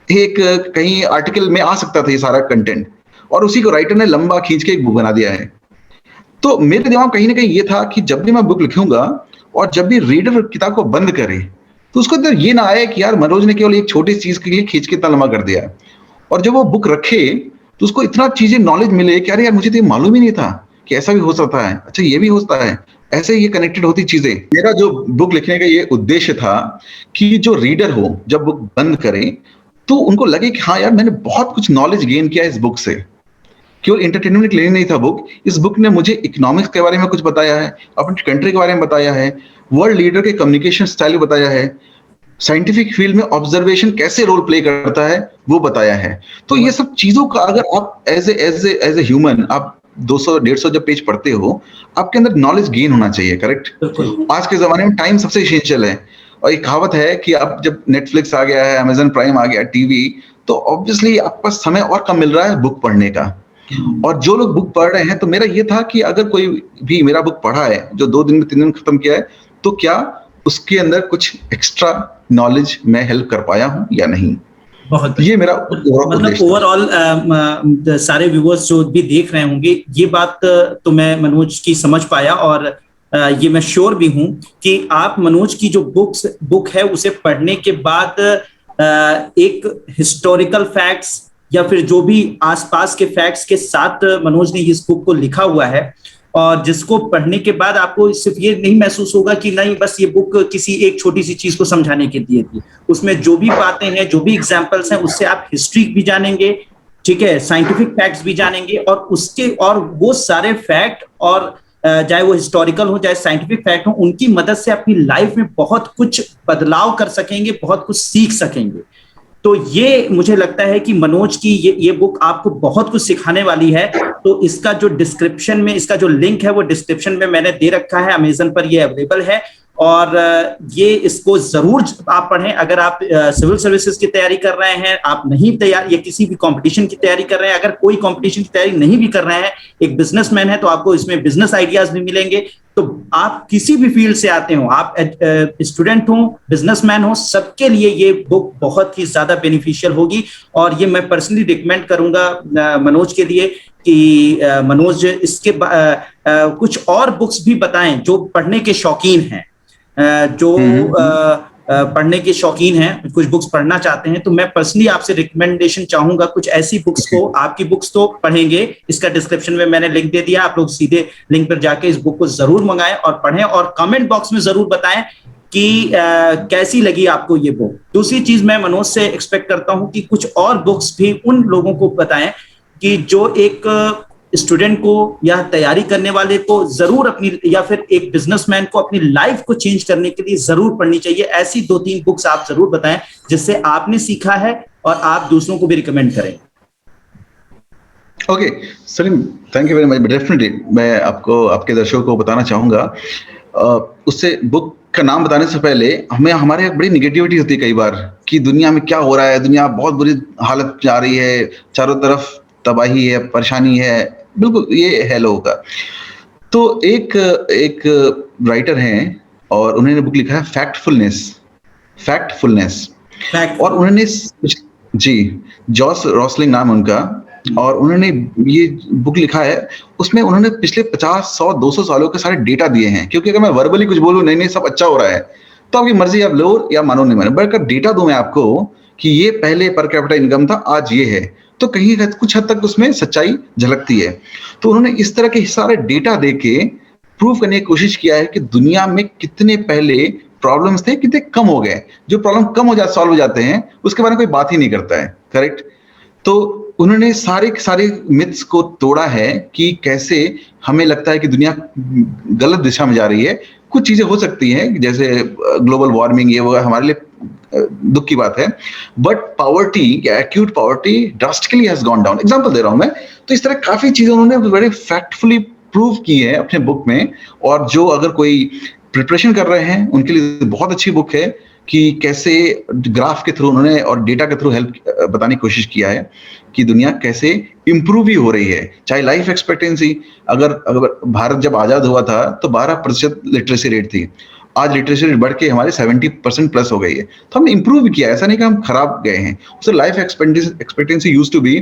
एक कहीं आर्टिकल में आ सकता था ये सारा कंटेंट, और उसी को राइटर ने लंबा खींच के एक बुक बना दिया है। तो मेरे दिमाग कहीं ना कहीं ये था कि जब भी मैं बुक लिखूंगा और जब भी रीडर किताब को बंद करे तो उसको अंदर ये ना आए कि यार मनोज ने केवल एक छोटी चीज के लिए खींच के इतना लंबा कर दिया है, और जब वो बुक रखे तो उसको इतना चीजें नॉलेज मिले कि अरे यार मुझे तो ये मालूम ही नहीं था कि ऐसा भी हो सकता है, अच्छा ये भी होता है, ऐसे ये कनेक्टेड होती चीजें। मेरा जो बुक लिखने का ये उद्देश्य था कि जो रीडर हो जब बुक बंद करे तो उनको लगे कि हाँ यार मैंने बहुत कुछ नॉलेज गेन किया इस बुक से, केवल एंटरटेनमेंट के लिए नहीं था बुक। इस बुक ने मुझे इकोनॉमिक्स के बारे में कुछ बताया है, अपनी कंट्री के बारे में बताया है, वर्ल्ड लीडर के कम्युनिकेशन स्टाइल बताया है, साइंटिफिक फील्ड में ऑब्जर्वेशन कैसे रोल प्ले करता है वो बताया है। तो ये सब चीजों का अगर आप एज ए ह्यूमन आप 200-150 जब पेज पढ़ते हो, आपके अंदर नॉलेज गेन होना चाहिए, करेक्ट। आज के जमाने में टाइम सबसे एसेंशियल है, और एक कहावत है कि अब जब नेटफ्लिक्स आ गया है, अमेजन प्राइम आ गया, टीवी, तो ऑब्वियसली आपके पास समय और कम मिल रहा है बुक पढ़ने का। और जो लोग बुक पढ़ रहे हैं, तो मेरा ये था कि अगर कोई भी मेरा बुक पढ़ा है जो 2 दिन में 3 दिन खत्म किया है, तो क्या उसके अंदर कुछ एक्स्ट्रा नॉलेज मैं हेल्प कर पाया हूं या नहीं। बहुत ये मेरा मतलब ओवरऑल सारे व्यूअर्स जो भी देख रहे होंगे, ये बात तो मैं मनोज की समझ पाया, और ये मैं श्योर भी हूं कि आप मनोज की जो बुक है उसे पढ़ने के बाद एक हिस्टोरिकल फैक्ट्स या फिर जो भी आसपास के फैक्ट्स के साथ मनोज ने इस बुक को लिखा हुआ है, और जिसको पढ़ने के बाद आपको सिर्फ ये नहीं महसूस होगा कि नहीं बस ये बुक किसी एक छोटी सी चीज को समझाने के लिए थी। उसमें जो भी बातें हैं, जो भी एग्जांपल्स हैं, उससे आप हिस्ट्री भी जानेंगे, ठीक है, साइंटिफिक फैक्ट्स भी जानेंगे, और वो सारे फैक्ट, और चाहे वो हिस्टोरिकल हो चाहे साइंटिफिक फैक्ट हो, उनकी मदद से अपनी लाइफ में बहुत कुछ बदलाव कर सकेंगे, बहुत कुछ सीख सकेंगे। तो ये मुझे लगता है कि मनोज की ये बुक आपको बहुत कुछ सिखाने वाली है। तो इसका जो डिस्क्रिप्शन में, इसका जो लिंक है वो डिस्क्रिप्शन में मैंने दे रखा है, अमेजन पर ये अवेलेबल है। और ये इसको जरूर आप पढ़ें। अगर आप सिविल सर्विसेज की तैयारी कर रहे हैं, आप नहीं तैयार, या किसी भी कंपटीशन की तैयारी कर रहे हैं, अगर कोई कंपटीशन की तैयारी नहीं भी कर रहे हैं, एक बिजनेसमैन है, तो आपको इसमें बिजनेस आइडियाज भी मिलेंगे। तो आप किसी भी फील्ड से आते हो, आप स्टूडेंट हो, बिजनेसमैन हो, सबके लिए ये बुक बहुत ही ज्यादा बेनिफिशियल होगी। और ये मैं पर्सनली रिकमेंड करूंगा मनोज के लिए कि मनोज इसके कुछ और बुक्स भी बताएं जो पढ़ने के शौकीन हैं, जो पढ़ने के शौकीन हैं, कुछ बुक्स पढ़ना चाहते हैं। तो मैं पर्सनली आपसे रिकमेंडेशन चाहूंगा कुछ ऐसी बुक्स को, आपकी बुक्स तो पढ़ेंगे, इसका डिस्क्रिप्शन में मैंने लिंक दे दिया, आप लोग सीधे लिंक पर जाके इस बुक को जरूर मंगाएं और पढ़ें, और कमेंट बॉक्स में जरूर बताएं कि कैसी लगी आपको ये बुक। दूसरी चीज मैं मनोज से एक्सपेक्ट करता हूं कि कुछ और बुक्स भी उन लोगों को बताएं कि जो एक स्टूडेंट को या तैयारी करने वाले को जरूर अपनी, या फिर एक बिजनेसमैन को अपनी लाइफ को चेंज करने के लिए जरूर पढ़नी चाहिए। ऐसी 2-3 बुक्स आप जरूर बताएं जिससे आपने सीखा है और आप दूसरों को भी रिकमेंड करें। Okay Salim, thank you very much. Definitely मैं आपको, आपके दर्शकों को बताना चाहूंगा, उससे बुक का नाम बताने से पहले हमें, हमारे बड़ी निगेटिविटी होती है कई बार कि दुनिया में क्या हो रहा है, दुनिया बहुत बुरी हालत जा रही है, चारों तरफ तबाही है, परेशानी है, बिल्कुल ये है लोगों का। तो एक राइटर हैं और उन्होंने बुक लिखा है फैक्टफुलनेस। और उन्होंने, जी, जॉस रॉसलिंग नाम उनका, और उन्होंने ये बुक लिखा है। उसमें उन्होंने पिछले 50, 100, 200 सालों के सारे डेटा दिए हैं, क्योंकि अगर मैं वर्बली कुछ बोलूं नहीं नहीं सब अच्छा हो रहा है, तो आपकी मर्जी, आप लो या मानो नहीं मानो, बट अगर डेटा दूं मैं आपको कि ये पहले पर कैपिटा इनकम था, आज ये है, तो कहीं कुछ हद तक उसमें सच्चाई झलकती है। तो उन्होंने इस तरह के सारे डेटा देके प्रूव करने की कोशिश किया है कि दुनिया में कितने पहले प्रॉब्लम्स थे, कितने कम हो गए। जो प्रॉब्लम कम हो जाते, सॉल्व हो जाते हैं, उसके बारे में कोई बात ही नहीं करता है, करेक्ट। तो उन्होंने सारे मिथ्स को तोड़ा है कि कैसे हमें लगता है कि दुनिया गलत दिशा में जा रही है। कुछ चीजें हो सकती हैं जैसे ग्लोबल वार्मिंग, ये वो हमारे लिए दुख की बात है, but poverty, acute poverty drastically has gone down. Example दे रहा हूं मैं। तो इस तरह काफी चीजें उन्होंने बड़े फैक्टफुली प्रूव की है अपने बुक में, और जो अगर कोई प्रिपरेशन कर रहे हैं उनके लिए बहुत अच्छी बुक है कि कैसे ग्राफ के थ्रू उन्होंने और डेटा के थ्रू हेल्प बताने की कोशिश किया है कि दुनिया कैसे इंप्रूव ही हो रही है। चाहे लाइफ एक्सपेक्टेंसी, अगर भारत जब आजाद हुआ था तो 12% लिटरेसी रेट थी, आज लिटरेसी रेट बढ़ के हमारे 70% प्लस हो गई है। तो हमने इंप्रूव किया, ऐसा नहीं कि हम खराब गए हैं। उससे life expectancy used to be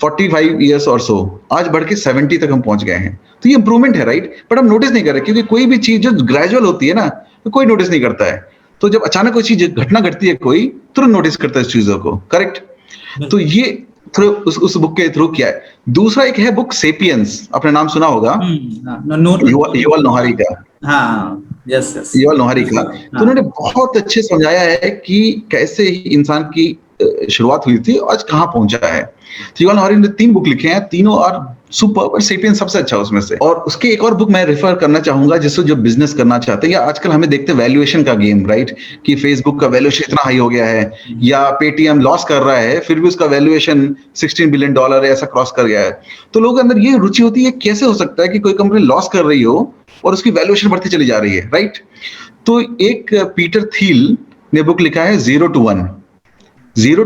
45 years और सो, आज बढ़ के 70 तक हम पहुंच गए हैं। तो ये इंप्रूवमेंट है, राइट। बट हम नोटिस नहीं कर रहे, क्योंकि कोई भी चीज जो ग्रेजुअल होती है ना, तो कोई नोटिस नहीं करता है। तो जब अचानक कोई चीज घटना घटती है, कोई तुरंत नोटिस करता है इस चीजों को, करेक्ट। तो ये थ्रू उस बुक के थ्रू किया है। दूसरा एक है बुक सेपियंस, आपने नाम सुना होगा, युval नोहारी का। युval नोहारी का। तो उन्होंने बहुत अच्छे समझाया है कि कैसे इंसान की शुरुआत हुई थी, आज कहाँ पहुंचा है। तो युval नोहारी ने 3 बुक लिखे हैं, तीनों और सुपर, पर सेपियंस सबसे अच्छा उसमें से। और उसके एक और बुक मैं रेफर करना चाहूंगा, जिससे जो बिजनेस करना चाहते हैं, या आजकल हमें देखते हैं वैल्यूएशन का गेम, राइट, कि फेसबुक का वैल्यूएशन इतना हाई हो गया है, या पेटीएम लॉस कर रहा है फिर भी उसका वैल्यूएशन $16 बिलियन ऐसा क्रॉस कर गया है। तो लोगों के अंदर ये रुचि होती है, कैसे हो सकता है कि कोई कंपनी लॉस कर रही हो और उसकी वैल्यूएशन बढ़ती चली जा रही है, राइट। तो एक पीटर थील ने बुक लिखा है जीरो टू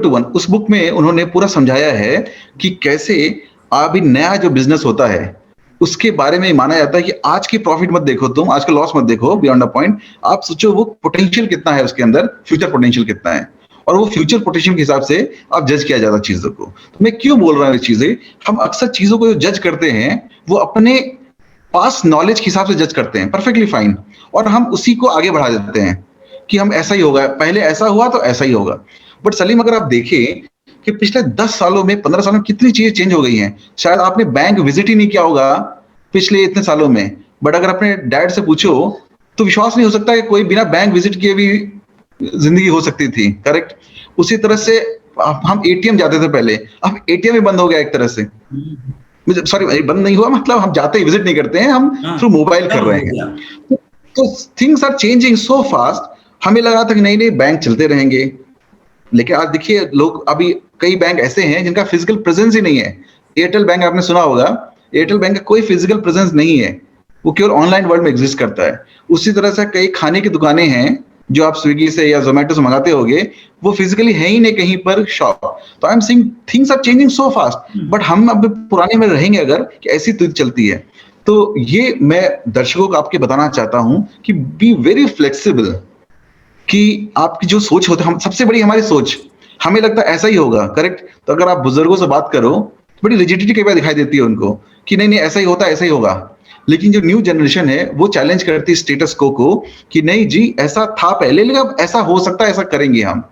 वन। उस बुक में उन्होंने पूरा समझाया है कि कैसे अभी नया जो बिजनेस होता है उसके बारे में माना जाता है कि आज की प्रॉफिट मत देखो, तुम आज का लॉस मत देखो, बियॉन्ड अ पॉइंट आप सोचो वो पोटेंशियल कितना है उसके अंदर, फ्यूचर पोटेंशियल कितना है, और वो फ्यूचर पोटेंशियल के हिसाब से आप जज किया जाता चीजों को। तो मैं क्यों बोल रहा हूँ ये चीजें, हम अक्सर चीजों को जो जज करते हैं वो अपने पास नॉलेज के हिसाब से जज करते हैं, परफेक्टली फाइन, और हम उसी को आगे बढ़ा देते हैं कि हम ऐसा ही होगा, पहले ऐसा हुआ तो ऐसा ही होगा। बट सलीम, अगर आप देखें कि पिछले 10 सालों में, 15 सालों में कितनी चीजें चेंज हो गई हैं। शायद आपने बैंक विजिट ही नहीं किया होगा पिछले इतने सालों में, बट अगर अपने डैड से पूछो तो विश्वास नहीं हो सकता कि कोई बिना बैंक विजिट किए भी जिंदगी हो सकती थी, करेक्ट। उसी तरह से हम एटीएम जाते थे पहले, अब एटीएम ही बंद हो गया एक तरह से, सॉरी बंद नहीं हुआ, मतलब हम जाते ही विजिट नहीं करते हैं, हम थ्रू मोबाइल कर रहे हैं। तो things are changing so fast. हमें लगा था कि नहीं बैंक चलते रहेंगे, लेकिन आज देखिए लोग, अभी कई बैंक ऐसे हैं जिनका फिजिकल प्रेजेंस ही नहीं है। एयरटेल बैंक आपने सुना होगा, एयरटेल बैंक का कोई फिजिकल प्रेजेंस नहीं है, वो केवल ऑनलाइन वर्ल्ड में एग्जिस्ट करता है। उसी तरह से कई खाने की दुकानें हैं जो आप स्विगी से या जोमेटो से मंगाते होगे, वो फिजिकली है ही नहीं कहीं पर शॉप। तो I am saying things are changing so fast, but हम अब पुराने में रहेंगे अगर कि ऐसी तो चलती है। तो ये मैं दर्शकों को आपके बताना चाहता हूं कि बी वेरी फ्लेक्सिबल, कि आपकी जो सोच होती है, हम सबसे बड़ी हमारी सोच, हमें लगता है ऐसा ही होगा, करेक्ट। तो अगर आप बुजुर्गों से बात करो, बड़ी रिजिडिटी कई बार दिखाई देती है उनको कि नहीं नहीं ऐसा ही होता, ऐसा ही होगा। लेकिन जो न्यू जनरेशन है वो चैलेंज करती है स्टेटस को कि नहीं जी ऐसा था पहले, लेकिन अब ऐसा हो सकता है, ऐसा करेंगे हम।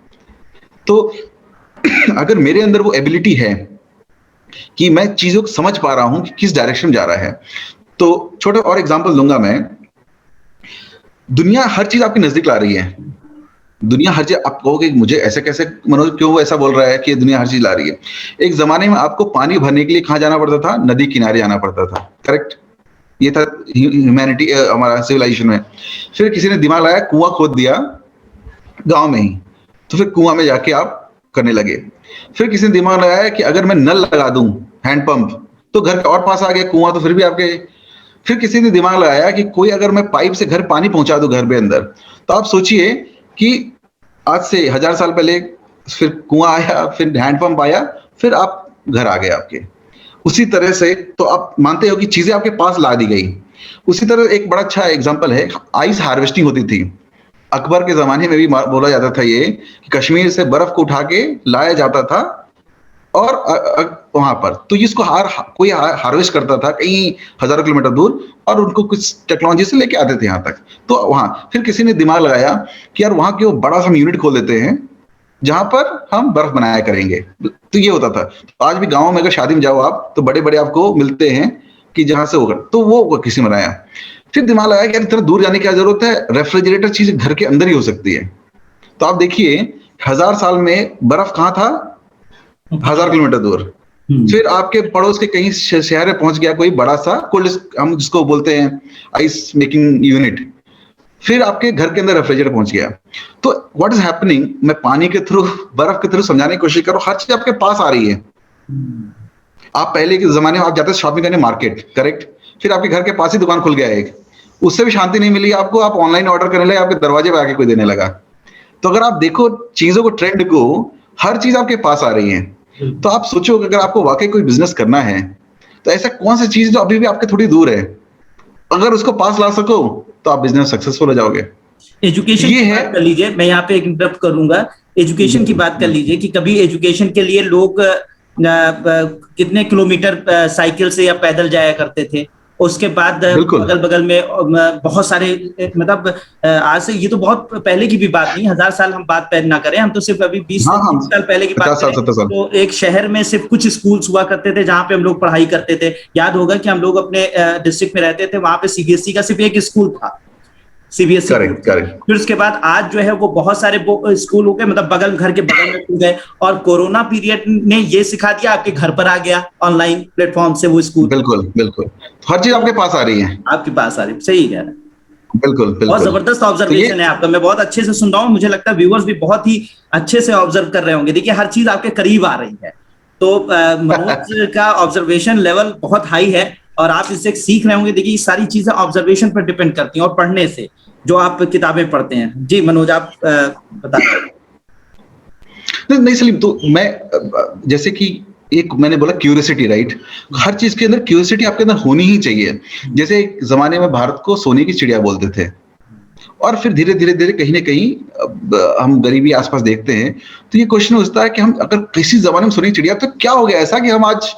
तो अगर मेरे अंदर वो एबिलिटी है कि मैं चीजों को समझ पा रहा हूं कि किस डायरेक्शन जा रहा है, तो छोटा और एग्जांपल दूंगा मैं। दुनिया हर चीज आपके नजदीक ला रही है, दुनिया हर चीज, आप कहोगे मुझे ऐसे कैसे, मनोज क्यों वो ऐसा बोल रहा है कि दुनिया हर चीज ला रही है। एक जमाने में आपको पानी भरने के लिए कहां जाना पड़ता था? नदी किनारे जाना पड़ता था, करेक्ट। ये था ह्यूमैनिटी, हमारा सिविलाइजेशन में। फिर किसी ने दिमाग लगाया, कुआं खोद दिया गांव में ही, तो फिर कुआं में जाके आप करने लगे। फिर किसी ने दिमाग लगाया कि अगर मैं नल लगा दूं, हैंडपंप, तो घर के और पास आ गया कुआं, तो फिर भी आपके। फिर किसी ने दिमाग लगाया कि कोई अगर मैं पाइप से घर पानी पहुंचा दूं घर पे अंदर, तो आप सोचिए कि आज से 1000 साल पहले फिर कुआं आया, फिर हैंडपंप आया, फिर आप घर आ गए आपके। उसी तरह से तो आप मानते हो कि चीजें आपके पास ला दी गई। उसी तरह एक बड़ा अच्छा एग्जांपल है, आइस हार्वेस्टिंग होती थी अकबर के जमाने में भी, बोला जाता था ये कि कश्मीर से बर्फ को उठा के लाया जाता था और वहां पर, तो इसको कोई हार्वेस्ट करता था कहीं हजारों किलोमीटर दूर, और उनको कुछ टेक्नोलॉजी से लेके आते थे यहाँ तक। तो वहां फिर किसी ने दिमाग लगाया कि यार वहां क्यों बड़ा सा यूनिट खोल देते हैं जहां पर हम बर्फ बनाया करेंगे। तो ये होता था। तो आज भी गाँव में अगर शादी में जाओ आप, तो बड़े बड़े आपको मिलते हैं कि जहां से होगा, तो वो किसी ने बनाया। फिर दिमाग लगाया कि यार इतना दूर जाने की क्या जरूरत है, रेफ्रिजरेटर चीज घर के अंदर ही हो सकती है। तो आप देखिए 1000 साल में बर्फ कहाँ था? 1000 किलोमीटर दूर। फिर आपके पड़ोस के कहीं शहर में पहुंच गया कोई बड़ा सा कोल्ड, हम जिसको बोलते हैं आइस मेकिंग यूनिट, फिर आपके घर के अंदर रेफ्रिजरेटर पहुंच गया। तो व्हाट इज हैपनिंग, मैं पानी के थ्रू, बर्फ के थ्रू समझाने की कोशिश करो, हर चीज आपके पास आ रही है। आप पहले के जमाने में आप जाते शॉपिंग करने मार्केट, करेक्ट, फिर आपके घर के पास ही दुकान खुल गया एक, उससे भी शांति नहीं मिली आपको, आप ऑनलाइन ऑर्डर करने लगे, आपके दरवाजे पे आके कोई देने लगा। तो अगर आप देखो चीजों को, ट्रेंड को, हर चीज आपके पास आ रही है। तो आप सोचो कि अगर आपको वाकई कोई बिजनेस करना है, तो ऐसा कौन सी चीज जो अभी भी आपके थोड़ी दूर है, अगर उसको पास ला सको तो आप बिजनेस सक्सेसफुल हो जाओगे। एजुकेशन की बात कर लीजिए, मैं यहाँ पे एक इंटरप्ट करूंगा, एजुकेशन की बात कर लीजिए कि कभी एजुकेशन के लिए लोग कितने किलोमीटर साइकिल से या पैदल जाया करते थे। उसके बाद अगल बगल में बहुत सारे, मतलब आज से ये तो बहुत पहले की भी बात नहीं, 1000 साल हम बात ना करें, हम तो सिर्फ अभी 20 साल पहले की बात करें, तो एक शहर में सिर्फ कुछ स्कूल्स हुआ करते थे जहाँ पे हम लोग पढ़ाई करते थे। याद होगा कि हम लोग अपने डिस्ट्रिक्ट में रहते थे, वहां पे सीबीएसई का सिर्फ एक स्कूल था, सीबीएसई। फिर उसके बाद आज जो है वो बहुत सारे स्कूल हो गए, मतलब घर के बगल में खुल गए, और कोरोना पीरियड ने ये सिखा दिया, आपके घर पर आ गया ऑनलाइन प्लेटफॉर्म से वो स्कूल। बिल्कुल बिल्कुल, हर चीज आपके पास आ रही है, आपके पास आ रही, सही कह रहे हैं। बिल्कुल बिल्कुल, बहुत जबरदस्त ऑब्जर्वेशन है आपका, मैं बहुत अच्छे से सुन रहा हूँ, मुझे लगता है व्यूअर्स भी बहुत ही अच्छे से ऑब्जर्व कर रहे होंगे। देखिए हर चीज आपके करीब आ रही है, तो मनोज का ऑब्जर्वेशन लेवल बहुत हाई है और आप इससे सीख रहे होंगे। देखिए सारी चीजें ऑब्जर्वेशन पर डिपेंड करती हैं और पढ़ने से, जो आप किताबें पढ़ते हैं। जी मनोज, आप बता नहीं सलीम, तो मैं जैसे कि एक मैंने बोला क्यूरियोसिटी, राइट, हर चीज के अंदर क्यूरियोसिटी आपके अंदर होनी ही चाहिए। जैसे एक जमाने में भारत को सोने की चिड़िया बोलते थे, और फिर धीरे धीरे धीरे कहीं ना कहीं हम गरीबी आसपास देखते हैं, तो ये क्वेश्चन उठता है कि हम अगर किसी जमाने में सोने की चिड़िया, तो क्या हो गया ऐसा कि हम आज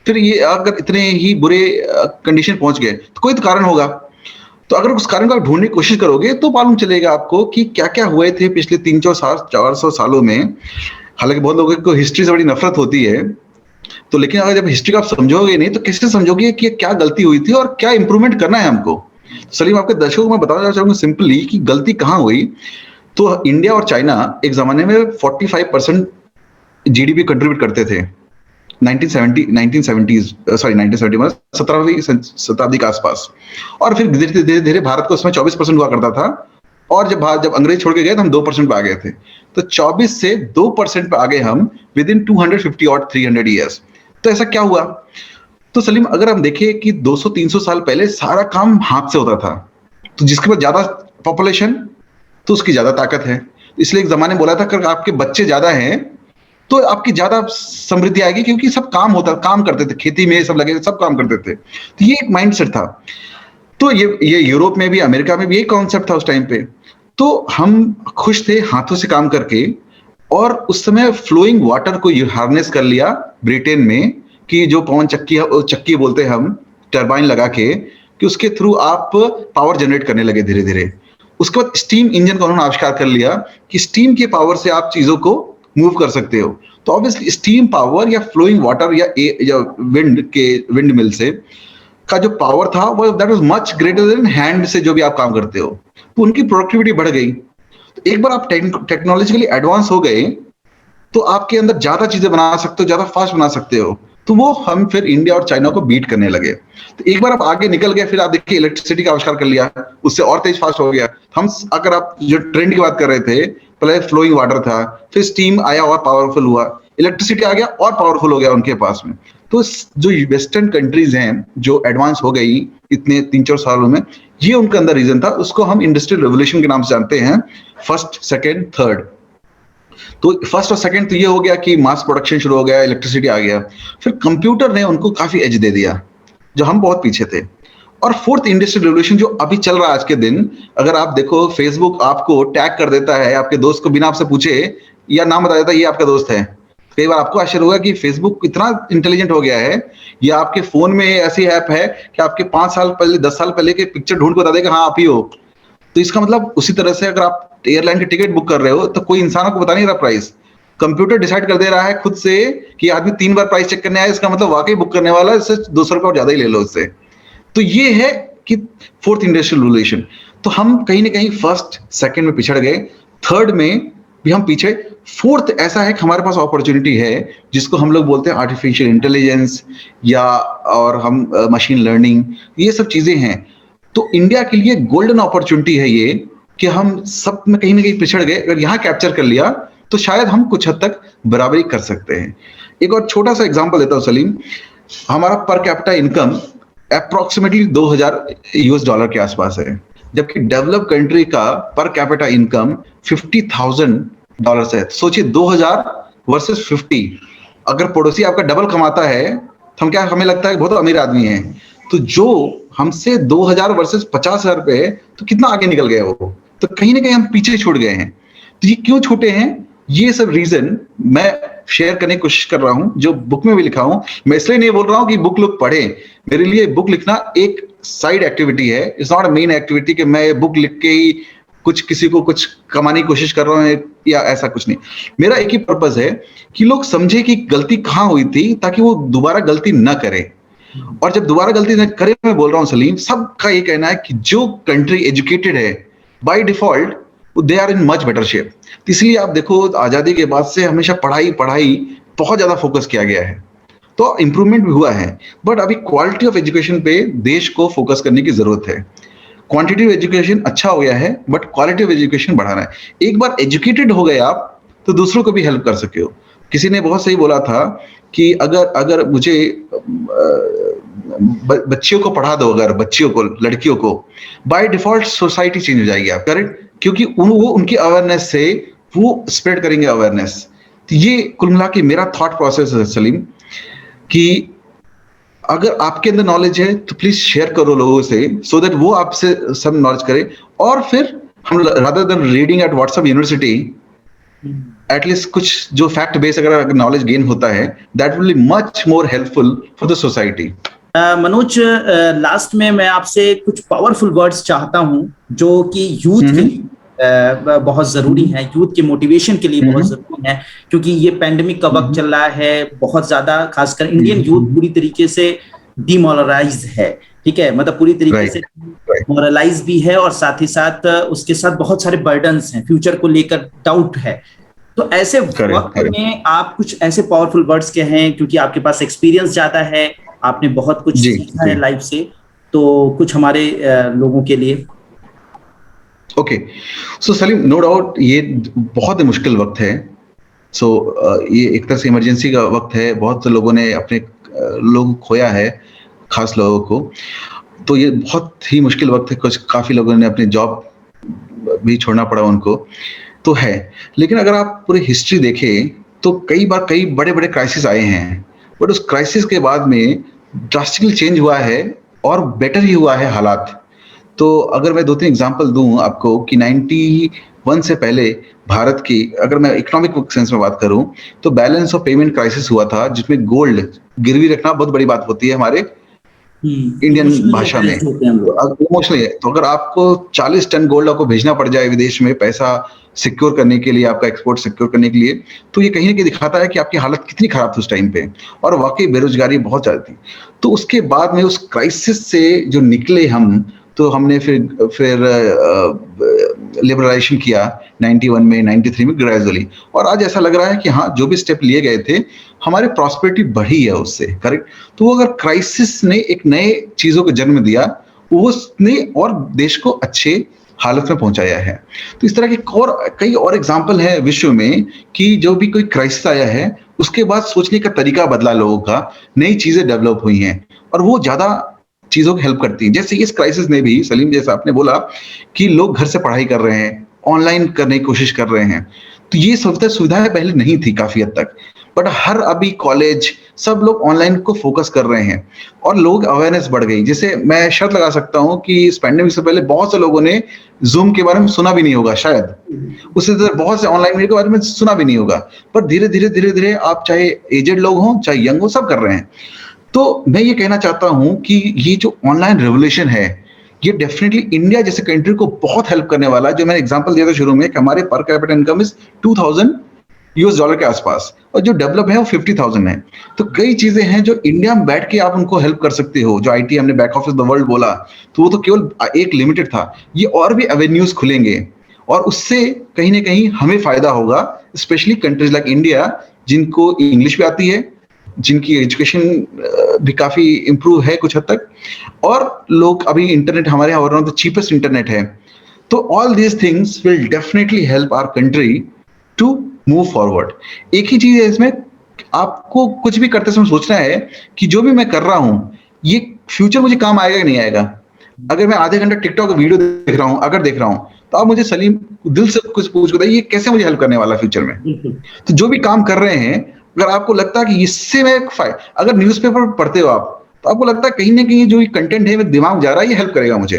फिर ये अगर इतने ही बुरे कंडीशन पहुंच गए, तो कोई तो कारण होगा। तो अगर उस कारण को आप ढूंढने की कोशिश करोगे तो मालूम चलेगा आपको कि क्या क्या हुए थे पिछले 300-400 सालों में। हालांकि बहुत लोगों को हिस्ट्री से बड़ी नफरत होती है, तो लेकिन अगर जब हिस्ट्री को आप समझोगे नहीं, तो कैसे समझोगे कि क्या गलती हुई थी और क्या इंप्रूवमेंट करना है हमको। सलीम, आपके दर्शकों को मैं बताना चाहूंगा सिंपली कि गलती कहाँ हुई। तो इंडिया और चाइना एक जमाने में 45% जीडीपी कंट्रीब्यूट करते थे 1970 मतलब 17वीं शताब्दी के आसपास, और फिर धीरे धीरे भारत को उसमें 24% हुआ करता था और जब अंग्रेज छोड़ के गए तो हम 2% पे आ गए थे। तो 24 से 2% पे आ गए हम विद इन 250 और 300 ईयर्स। तो ऐसा क्या हुआ? तो सलीम, अगर हम देखें कि 200-300 साल पहले सारा काम हाथ से होता था, तो जिसके पास ज्यादा पॉपुलेशन तो उसकी ज्यादा ताकत है। इसलिए एक जमाने में बोला था अगर आपके बच्चे ज्यादा हैं तो आपकी ज्यादा समृद्धि आएगी, क्योंकि सब काम करते थे, खेती में सब लगे, सब काम करते थे। तो ये एक माइंडसेट था। तो ये यूरोप में भी, अमेरिका में भी यही कॉन्सेप्ट था उस टाइम पे। तो हम खुश थे हाथों से काम करके, और उस समय फ्लोइंग वाटर को हार्नेस कर लिया ब्रिटेन में, कि जो पवन चक्की बोलते हैं हम, टरबाइन लगा के, कि उसके थ्रू आप पावर जनरेट करने लगे धीरे धीरे। उसके बाद स्टीम इंजन का उन्होंने आविष्कार कर लिया कि स्टीम के पावर से आप चीजों को मूव कर सकते हो। तो ऑब्वियसली स्टीम पावर या फ्लोइंग वाटर या विंड मिल से का जो पावर था वो that was much greater than hand से जो भी आप काम करते हो। तो उनकी प्रोडक्टिविटी बढ़ गई। तो एक बार आप टेक्नोलॉजिकली एडवांस हो गए तो आपके अंदर ज्यादा चीजें बना सकते हो, ज्यादा फास्ट बना सकते हो। तो वो हम फिर इंडिया और चाइना को बीट करने लगे। तो एक बार आप आगे निकल गए, फिर आप देखिए इलेक्ट्रिसिटी का आविष्कार कर लिया, उससे और तेज फास्ट हो गया। हम अगर आप जो ट्रेंड की बात कर रहे थे, पहले फ्लोइंग वाटर था, फिर स्टीम आया और पावरफुल हुआ, इलेक्ट्रिसिटी आ गया और पावरफुल हो गया उनके पास में। तो जो वेस्टर्न कंट्रीज हैं जो एडवांस हो गई इतने 3-4 सालों में, ये उनके अंदर रीजन था। उसको हम इंडस्ट्रियल रेवोल्यूशन के नाम से जानते हैं, फर्स्ट, सेकेंड, थर्ड। तो फर्स्ट और सेकंड तो ये हो गया कि मास प्रोडक्शन शुरू हो गया, इलेक्ट्रिसिटी आ गया। फिर कंप्यूटर ने उनको काफी एज दे दिया, जो हम बहुत पीछे थे। और फोर्थ इंडस्ट्रियल रेवोल्यूशन जो अभी चल रहा है आज के दिन, अगर आप देखो फेसबुक आपको टैग कर देता है आपके दोस्त को, बिना आपसे पूछे या नाम बता देता है ये आपका दोस्त है। कई बार आपको आश्चर्य होगा कि फेसबुक इतना इंटेलिजेंट हो गया है, या आपके फोन में ऐसी ऐप है कि आपके 5 साल पहले, 10 साल पहले के पिक्चर ढूंढ के बता देगा हाँ आप ही हो। तो इसका मतलब उसी तरह से अगर आप एयरलाइन की टिकट बुक कर रहे हो तो कोई इंसान को बता नहीं रहा प्राइस, कंप्यूटर डिसाइड कर दे रहा है खुद से कि आदमी 3 बार प्राइस चेक करने आया, इसका मतलब वाकई बुक करने वाला है, इससे 200 रुपये और ज्यादा ही ले लो इससे। तो ये है कि फोर्थ इंडस्ट्रियल रेवोल्यूशन। तो हम कहीं ना कहीं फर्स्ट सेकंड में पिछड़ गए, थर्ड में भी हम पीछे, फोर्थ ऐसा है कि हमारे पास अपॉर्चुनिटी है जिसको हम लोग बोलते हैं आर्टिफिशियल इंटेलिजेंस, या और हम मशीन लर्निंग, ये सब चीजें हैं। तो इंडिया के लिए गोल्डन अपॉर्चुनिटी है ये कि हम सब में कहीं ना कहीं पिछड़ गए। अगर यहाँ कैप्चर कर लिया तो शायद हम कुछ हद तक बराबरी कर सकते हैं। एक और छोटा सा एग्जांपल देता हूँ सलीम, हमारा पर कैपिटा इनकम अप्रोक्सीमेटली $2,000 के आसपास है, जबकि डेवलप कंट्री का पर कैपिटा इनकम $50,000 है। सोचिए 2000 वर्सेस 50। अगर पड़ोसी आपका डबल कमाता है तो हमें लगता है बहुत अमीर आदमी है। तो जो हमसे 2000 वर्सेस 50,000 पे, तो कितना आगे निकल गए वो। तो कहीं ना कहीं हम पीछे छूट गए हैं। तो ये क्यों छूटे हैं, ये सब रीजन मैं शेयर करने की कोशिश कर रहा हूं, जो बुक में भी लिखा हूं। मैं इसलिए नहीं बोल रहा हूं कि बुक लोग पढ़े, मेरे लिए बुक लिखना एक साइड एक्टिविटी है, it's not a main activity कि मैं बुक लिख के ही कुछ किसी को कुछ कमाने की कोशिश कर रहा हूं या ऐसा कुछ नहीं। मेरा एक ही पर्पस है कि लोग समझे कि गलती कहां हुई थी, ताकि वो दोबारा गलती न करे। और जब दोबारा गलती न करे, मैं बोल रहा हूं सलीम, सबका ये कहना है कि जो कंट्री एजुकेटेड है by default they are in much better shape. इसलिए आप देखो आजादी के बाद से हमेशा पढ़ाई बहुत ज्यादा फोकस किया गया है, तो इंप्रूवमेंट भी हुआ है। बट अभी क्वालिटी ऑफ एजुकेशन पे देश को फोकस करने की जरूरत है। क्वांटिटी एजुकेशन अच्छा हो गया है, बट क्वालिटी ऑफ एजुकेशन बढ़ाना है। एक बार एजुकेटेड हो गए आप तो दूसरों को भी हेल्प कर सके हो। किसी ने बहुत सही बोला था कि अगर मुझे बच्चियों को पढ़ा दो, अगर बच्चियों को, लड़कियों को, बाय डिफॉल्ट सोसाइटी चेंज हो जाएगी आप, करेक्ट? क्योंकि वो उनकी अवेयरनेस से वो स्प्रेड करेंगे अवेयरनेस। तो ये कुल मिला के मेरा थॉट प्रोसेस है सलीम, कि अगर आपके अंदर नॉलेज है तो प्लीज शेयर करो लोगों से, सो दैट वो आपसे सब नॉलेज करे। और फिर हम rather than reading at WhatsApp university, at least कुछ जो फैक्ट बेस अगर नॉलेज गेन होता है, that will be much more helpful for the society. Manoj, last में मैं आपसे कुछ पावरफुल वर्ड्स चाहता हूं जो कि यूथ के लिए बहुत जरूरी है, यूथ के मोटिवेशन के लिए बहुत जरूरी है, क्योंकि ये पैंडेमिक का वक्त चल रहा है, बहुत ज्यादा, खासकर इंडियन यूथ पूरी तरीके से डिमोरलाइज है, ठीक है, मतलब पूरी तरीके से मोरलाइज भी है, और साथ ही साथ उसके साथ बहुत सारे बर्डन्स हैं, फ्यूचर को लेकर डाउट है। तो ऐसे वक्त में आप कुछ ऐसे पावरफुल वर्ड्स के हैं, क्योंकि आपके पास एक्सपीरियंस ज्यादा है, आपने बहुत कुछ सीखा है लाइफ से, तो कुछ हमारे लोगों के लिए। ओके, सो सलीम, नो डाउट ये बहुत ही मुश्किल वक्त है। सो ये एक तरह से इमरजेंसी का वक्त है, बहुत से लोगों ने अपने लोग खोया है, खास लोगों को। तो ये बहुत ही मुश्किल वक्त है, कुछ काफ़ी लोगों ने अपनी जॉब भी छोड़ना पड़ा उनको, तो है। लेकिन अगर आप पूरी हिस्ट्री देखें तो कई बार कई बड़े-बड़े क्राइसिस आए हैं, बट उस क्राइसिस के बाद में ड्रास्टिकली चेंज हुआ है और बेटर ही हुआ है हालात। तो अगर मैं 2-3 एग्जांपल दूँ आपको कि 91 से पहले भारत की, अगर मैं इकोनॉमिक सेंस में बात करूँ, तो बैलेंस ऑफ पेमेंट क्राइसिस हुआ था, जिसमें गोल्ड गिरवी रखना बहुत बड़ी बात होती है हमारे इंडियन इमोशनली भाषा में। अटैच्ड होते हैं हम लोग। इमोशनली है, तो अगर आपको 40 टन गोल्ड आपको भेजना पड़ जाए विदेश में पैसा सिक्योर करने के लिए, आपका एक्सपोर्ट सिक्योर करने के लिए, तो ये कहीं ना कहीं दिखाता है कि आपकी हालत कितनी खराब थी उस टाइम पे, और वाकई बेरोजगारी बहुत ज्यादा थी। तो उसके बाद में उस क्राइसिस से जो निकले हम, तो हमने फिर लिबरलाइजेशन किया 91 में, 93 में ग्रेजुअली, और आज ऐसा लग रहा है कि हाँ, जो भी स्टेप लिए गए थे, हमारी प्रॉस्पेरिटी बढ़ी है उससे, करेक्ट। तो वो अगर क्राइसिस ने एक नए चीजों को जन्म दिया, उसने और देश को अच्छे हालत में पहुंचाया है। तो इस तरह के कई और एग्जाम्पल है विश्व में कि जो भी कोई क्राइसिस आया है, उसके बाद सोचने का तरीका बदला लोगों का, नई चीजें डेवलप हुई हैं, और वो ज्यादा चीजों की हेल्प करती है। जैसे इस क्राइसिस ने भी, सलीम, जैसा आपने बोला कि लोग घर से पढ़ाई कर रहे हैं, ऑनलाइन करने की कोशिश कर रहे हैं, तो ये सुविधाएं पहले नहीं थी काफी हद तक, बट हर अभी कॉलेज सब लोग ऑनलाइन को फोकस कर रहे हैं, और लोग अवेयरनेस बढ़ गई। जैसे मैं शर्त लगा सकता हूं कि इस पैंडेमिक से पहले बहुत से लोगों ने जूम के बारे में सुना भी नहीं होगा, शायद उससे बहुत से ऑनलाइन मीडिया के बारे में सुना भी नहीं होगा, पर धीरे धीरे धीरे धीरे आप चाहे एजेड लोग हों चाहे यंग हो, सब कर रहे हैं। तो मैं ये कहना चाहता हूं कि ये जो ऑनलाइन रेवोल्यूशन है, ये डेफिनेटली इंडिया जैसे कंट्री को बहुत हेल्प करने वाला है। जो मैंने एग्जांपल दिया था शुरू में कि हमारे पर कैपिटा इनकम इज $2000 के आसपास, और जो डेवलप है वो 50,000 है। तो कई चीजें हैं जो इंडिया में बैठ के आप उनको हेल्प कर सकते हो। जो आईटी हमने बैक ऑफिस द वर्ल्ड बोला, तो वो तो केवल एक लिमिटेड था, ये और भी एवेन्यूज खुलेंगे, और उससे कहीं ना कहीं हमें फायदा होगा, स्पेशली कंट्रीज लाइक इंडिया, जिनको इंग्लिश भी आती है, जिनकी एजुकेशन भी काफी इंप्रूव है कुछ हद तक, और लोग अभी इंटरनेट हमारे यहाँ one of the cheapest internet है। तो all these things will definitely help our country to move forward. एक ही चीज है इसमें, आपको कुछ भी करते समय सोचना है कि जो भी मैं कर रहा हूं, ये फ्यूचर मुझे काम आएगा कि नहीं आएगा। अगर मैं आधे घंटे टिकटॉक वीडियो देख रहा हूं, अगर देख रहा हूं, तो आप मुझे सलीम दिल से कुछ पूछ बताइए, ये कैसे मुझे हेल्प करने वाला फ्यूचर में। तो जो भी काम कर रहे हैं, अगर आपको लगता है कि इससे मैं अगर न्यूज़पेपर पढ़ते हो आप, तो आपको लगता है कहीं ना कहीं जो कंटेंट है मेरे दिमाग जा रहा है, ये हेल्प करेगा मुझे।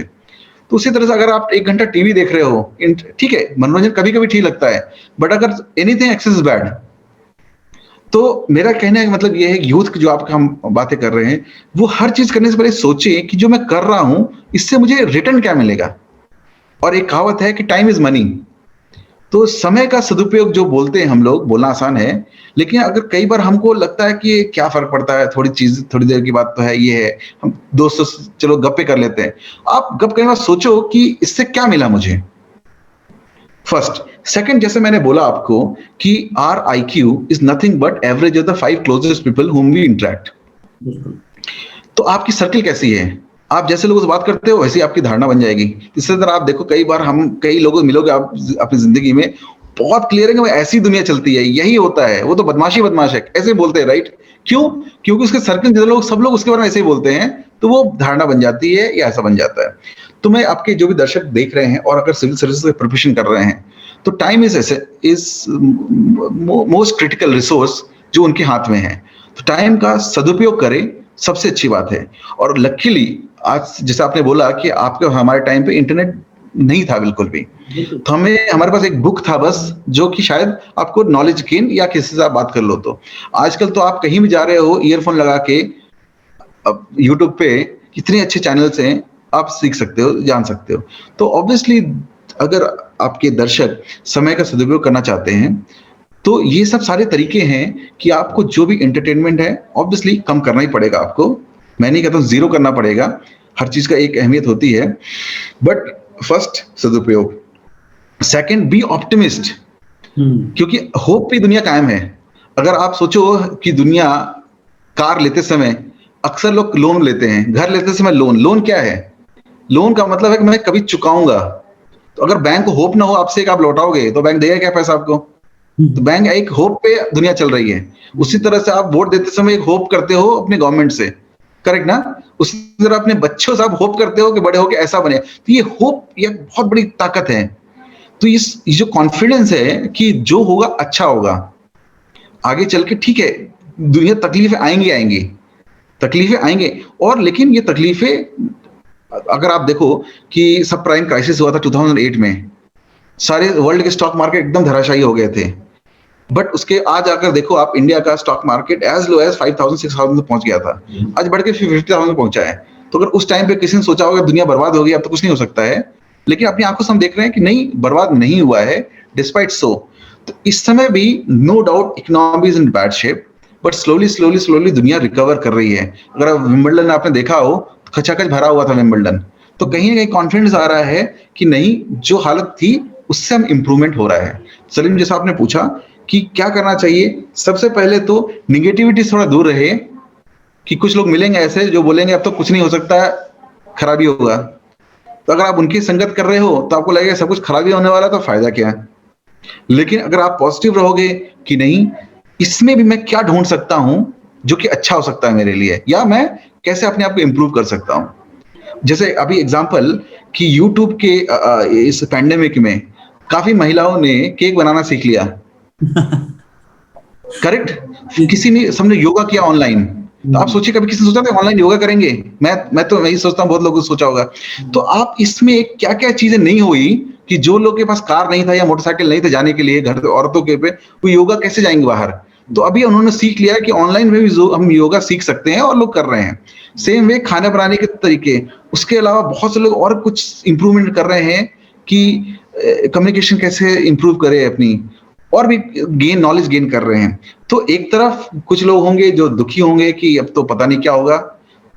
तो उसी तरह से अगर आप 1 घंटा टीवी देख रहे हो, ठीक है, मनोरंजन कभी कभी ठीक लगता है, बट अगर एनीथिंग एक्सेस इज बैड। तो मेरा कहने का मतलब ये है कि यूथ की जो आप हम बातें कर रहे हैं, वो हर चीज करने से पहले सोचे कि जो मैं कर रहा हूं, इससे मुझे रिटर्न क्या मिलेगा। और एक कहावत है कि टाइम इज मनी। तो समय का सदुपयोग जो बोलते हैं हम लोग, बोलना आसान है, लेकिन अगर कई बार हमको लगता है कि क्या फर्क पड़ता है, थोड़ी देर की बात तो है, ये है, हम दोस्तों से चलो गप्पे कर लेते हैं। आप गप करने के बाद सोचो कि इससे क्या मिला मुझे, फर्स्ट। सेकंड, जैसे मैंने बोला आपको कि our I Q is nothing but average of the 5 closest people whom we interact. तो आपकी सर्किल कैसी है, आप जैसे लोगों से बात करते हो वैसी आपकी धारणा बन जाएगी। इसी तरह आप देखो, कई बार हम कई लोगों मिलोगे आप अपनी जिंदगी में, बहुत क्लियर है कि वो ऐसी दुनिया चलती है, यही होता है, वो तो बदमाश है, ऐसे बोलते हैं, राइट। क्यों? क्योंकि उसके सर्किल जो लोग, सब लोग उसके बारे में ऐसे ही बोलते हैं, तो वो धारणा बन जाती है, या ऐसा बन जाता है। तो मैं आपके जो भी दर्शक देख रहे हैं, और अगर सिविल सर्विस में प्रोफेशन कर रहे हैं, तो time is most critical resource जो उनके हाथ में है। तो टाइम का सदुपयोग करें, सबसे अच्छी बात है। और लकीली आज जैसे आपने बोला कि आपके हमारे टाइम पे इंटरनेट नहीं था बिल्कुल भी, तो हमारे पास एक बुक था बस, जो कि शायद आपको नॉलेज गेन या किसी से आप बात कर लो। तो आजकल तो आप कहीं भी जा रहे हो, ईयरफोन लगा के, अब यूट्यूब पे कितने अच्छे चैनल्स हैं, आप सीख सकते हो, जान सकते हो। तो ऑब्वियसली अगर आपके दर्शक समय का सदुपयोग करना चाहते हैं, तो ये सब सारे तरीके हैं कि आपको जो भी एंटरटेनमेंट है, ऑब्वियसली कम करना ही पड़ेगा आपको। मैं नहीं कहता हूं जीरो करना पड़ेगा, हर चीज का एक अहमियत होती है, बट फर्स्ट सदुपयोग, सेकंड बी ऑप्टिमिस्ट, क्योंकि होप पे दुनिया कायम है। अगर आप सोचो कि दुनिया, कार लेते समय अक्सर लोग लोन लेते हैं, घर लेते समय लोन क्या है? लोन का मतलब है कि मैं कभी चुकाऊंगा। तो अगर बैंक को होप ना हो आपसे कि आप लौटाओगे, तो बैंक देगा क्या पैसा आपको? तो बैंक एक होप पे दुनिया चल रही है। उसी तरह से आप वोट देते समय एक होप करते हो अपने गवर्नमेंट से, करेक्ट ना? उसी तरह अपने बच्चों से आप होप करते हो कि बड़े होके ऐसा बने। तो ये होप ये बहुत बड़ी ताकत है। तो ये जो कॉन्फिडेंस है कि जो होगा अच्छा होगा, आगे चल के ठीक है, दुनिया तकलीफें आएंगी, तकलीफें आएंगे। और लेकिन ये तकलीफें, अगर आप देखो कि सब प्राइम क्राइसिस हुआ था 2008 में, सारे वर्ल्ड के स्टॉक मार्केट एकदम धराशायी हो गए थे। बट उसके आज आकर देखो आप, इंडिया का stock market as low as 5000-6000 पहुंच गया था, आज बढ़ के 50,000 पहुंचा है। तो अगर उस टाइम पे किसी ने सोचा होगा दुनिया बर्बाद हो गई, अब तो कुछ नहीं हो सकता है, लेकिन अपनी आंखों से हम देख रहे हैं कि नहीं, बर्बाद नहीं हुआ है, डिस्पाइट सो। तो इस समय भी no doubt economy is in bad shape, but slowly दुनिया रिकवर कर रही है। अगर विंबलडन आपने देखा हो, खचाखच भरा हुआ था विंबलडन। तो कहीं ना कहीं कॉन्फिडेंस आ रहा है कि नहीं, जो हालत थी उससे हम इंप्रूवमेंट हो रहा है। सलीम, जैसा आपने पूछा कि क्या करना चाहिए, सबसे पहले तो निगेटिविटी थोड़ा दूर रहे, कि कुछ लोग मिलेंगे ऐसे जो बोलेंगे अब तो कुछ नहीं हो सकता, खराबी होगा। तो अगर आप उनकी संगत कर रहे हो तो आपको लगेगा सब कुछ खराबी होने वाला, तो फायदा क्या है। लेकिन अगर आप पॉजिटिव रहोगे कि नहीं, इसमें भी मैं क्या ढूंढ सकता हूं जो कि अच्छा हो सकता है मेरे लिए, या मैं कैसे अपने आप को इंप्रूव कर सकता हूं। जैसे अभी एग्जांपल कि यूट्यूब के इस पैंडेमिक में काफी महिलाओं ने केक बनाना सीख लिया, करेक्ट? किसी ने समझो योगा किया ऑनलाइन। तो आप सोचिए, कभी किसी ने सोचा था ऑनलाइन योगा करेंगे? मैं तो वही सोचता हूँ, बहुत लोगों ने सोचा होगा। तो आप इसमें क्या क्या चीजें नहीं हुई कि जो लोग के पास कार नहीं था या मोटरसाइकिल नहीं थे जाने के लिए, घर औरतों के पे वो योगा कैसे जाएंगे बाहर? तो अभी उन्होंने सीख लिया कि ऑनलाइन में भी हम योगा सीख सकते हैं, और लोग कर रहे हैं। सेम वे खाना बनाने के तरीके, उसके अलावा बहुत से लोग और कुछ इंप्रूवमेंट कर रहे हैं कि कम्युनिकेशन कैसे इंप्रूव करे अपनी, और भी नॉलेज गेन कर रहे हैं। तो एक तरफ कुछ लोग होंगे जो दुखी होंगे कि अब तो पता नहीं क्या होगा,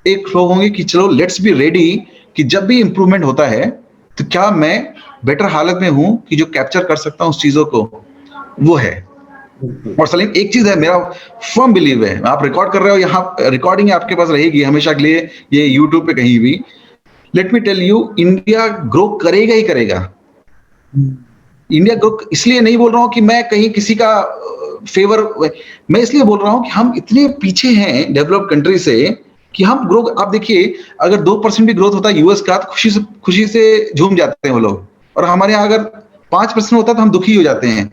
एक लोग होंगे कि चलो लेट्स बी रेडी कि जब भी इंप्रूवमेंट होता है तो क्या मैं बेटर हालत में हूं कि जो कैप्चर कर सकता हूं उस चीजों को, वो है। और सलीम, एक चीज है, मेरा फर्म बिलीव है, आप रिकॉर्ड कर रहे हो, यहाँ रिकॉर्डिंग आपके पास रहेगी हमेशा के लिए, ये यूट्यूब पे कहीं भी। Let me tell you, India grow करेगा ही करेगा। इंडिया ग्रो इसलिए नहीं बोल रहा हूं कि मैं कहीं किसी का फेवर, मैं इसलिए बोल रहा हूं कि हम इतने पीछे हैं डेवलप्ड कंट्री से कि हम ग्रो, आप देखिए अगर 2% भी ग्रोथ होता है यूएस का, तो खुशी से झूम जाते हैं वो लोग, और हमारे यहाँ अगर 5% होता है तो हम दुखी हो जाते हैं।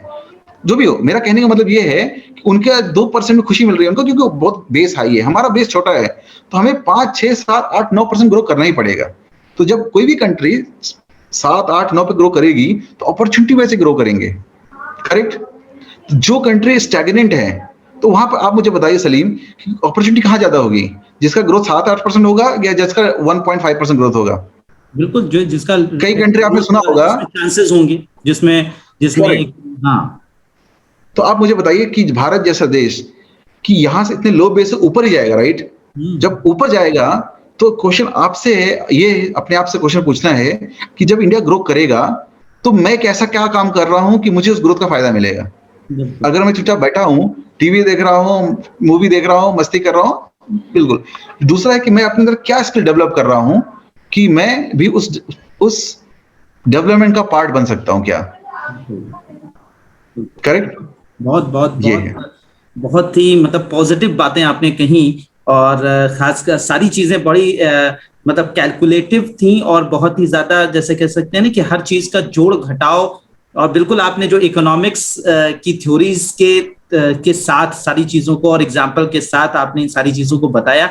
जो भी हो, मेरा कहने का मतलब ये है कि उनके 2% में खुशी मिल रही है उनको, क्योंकि बहुत बेस हाई है, हमारा बेस छोटा है। तो हमें 5, 6, 7, 8, 9% ग्रो करना ही पड़ेगा। तो जब कोई भी कंट्री 7, 8, 9 पे ग्रो करेगी तो अपॉर्चुनिटी वैसे ग्रो करेंगे, करेक्ट? जो कंट्री स्टैग्नेंट है, तो वहां पर आप मुझे बताइए सलीम, अपॉर्चुनिटी कहां ज्यादा होगी, जिसका ग्रोथ 7-8% होगा या जिसका 1.5% ग्रोथ होगा? बिल्कुल, जो जिसका कई कंट्री आपने सुना होगा चांसेस होंगे, जिसमें जिसमें हाँ। तो आप मुझे बताइए कि भारत जैसा देश कि यहां से इतने लो बेस से ऊपर ही जाएगा, राइट? जब ऊपर जाएगा तो क्वेश्चन आपसे ये अपने आप से क्वेश्चन पूछना है कि जब इंडिया ग्रो करेगा तो मैं कैसा क्या काम कर रहा हूं कि मुझे उस ग्रोथ का फायदा मिलेगा। अगर मैं चुपचाप बैठा हूं, टीवी देख रहा हूं, मूवी देख रहा हूं, मस्ती कर रहा हूं, बिल्कुल। दूसरा है कि मैं अपने अंदर क्या स्किल डेवलप कर रहा हूं कि मैं भी उस डेवलपमेंट का पार्ट बन सकता हूं क्या, करेक्ट? बहुत ही मतलब पॉजिटिव बातें आपने कही, और खासकर सारी चीजें बड़ी मतलब कैलकुलेटिव थी, और बहुत ही ज्यादा जैसे कह सकते हैं ना कि हर चीज का जोड़ घटाव। और बिल्कुल आपने जो इकोनॉमिक्स की थ्योरीज के साथ सारी चीजों को और एग्जाम्पल के साथ आपने इन सारी चीजों को बताया,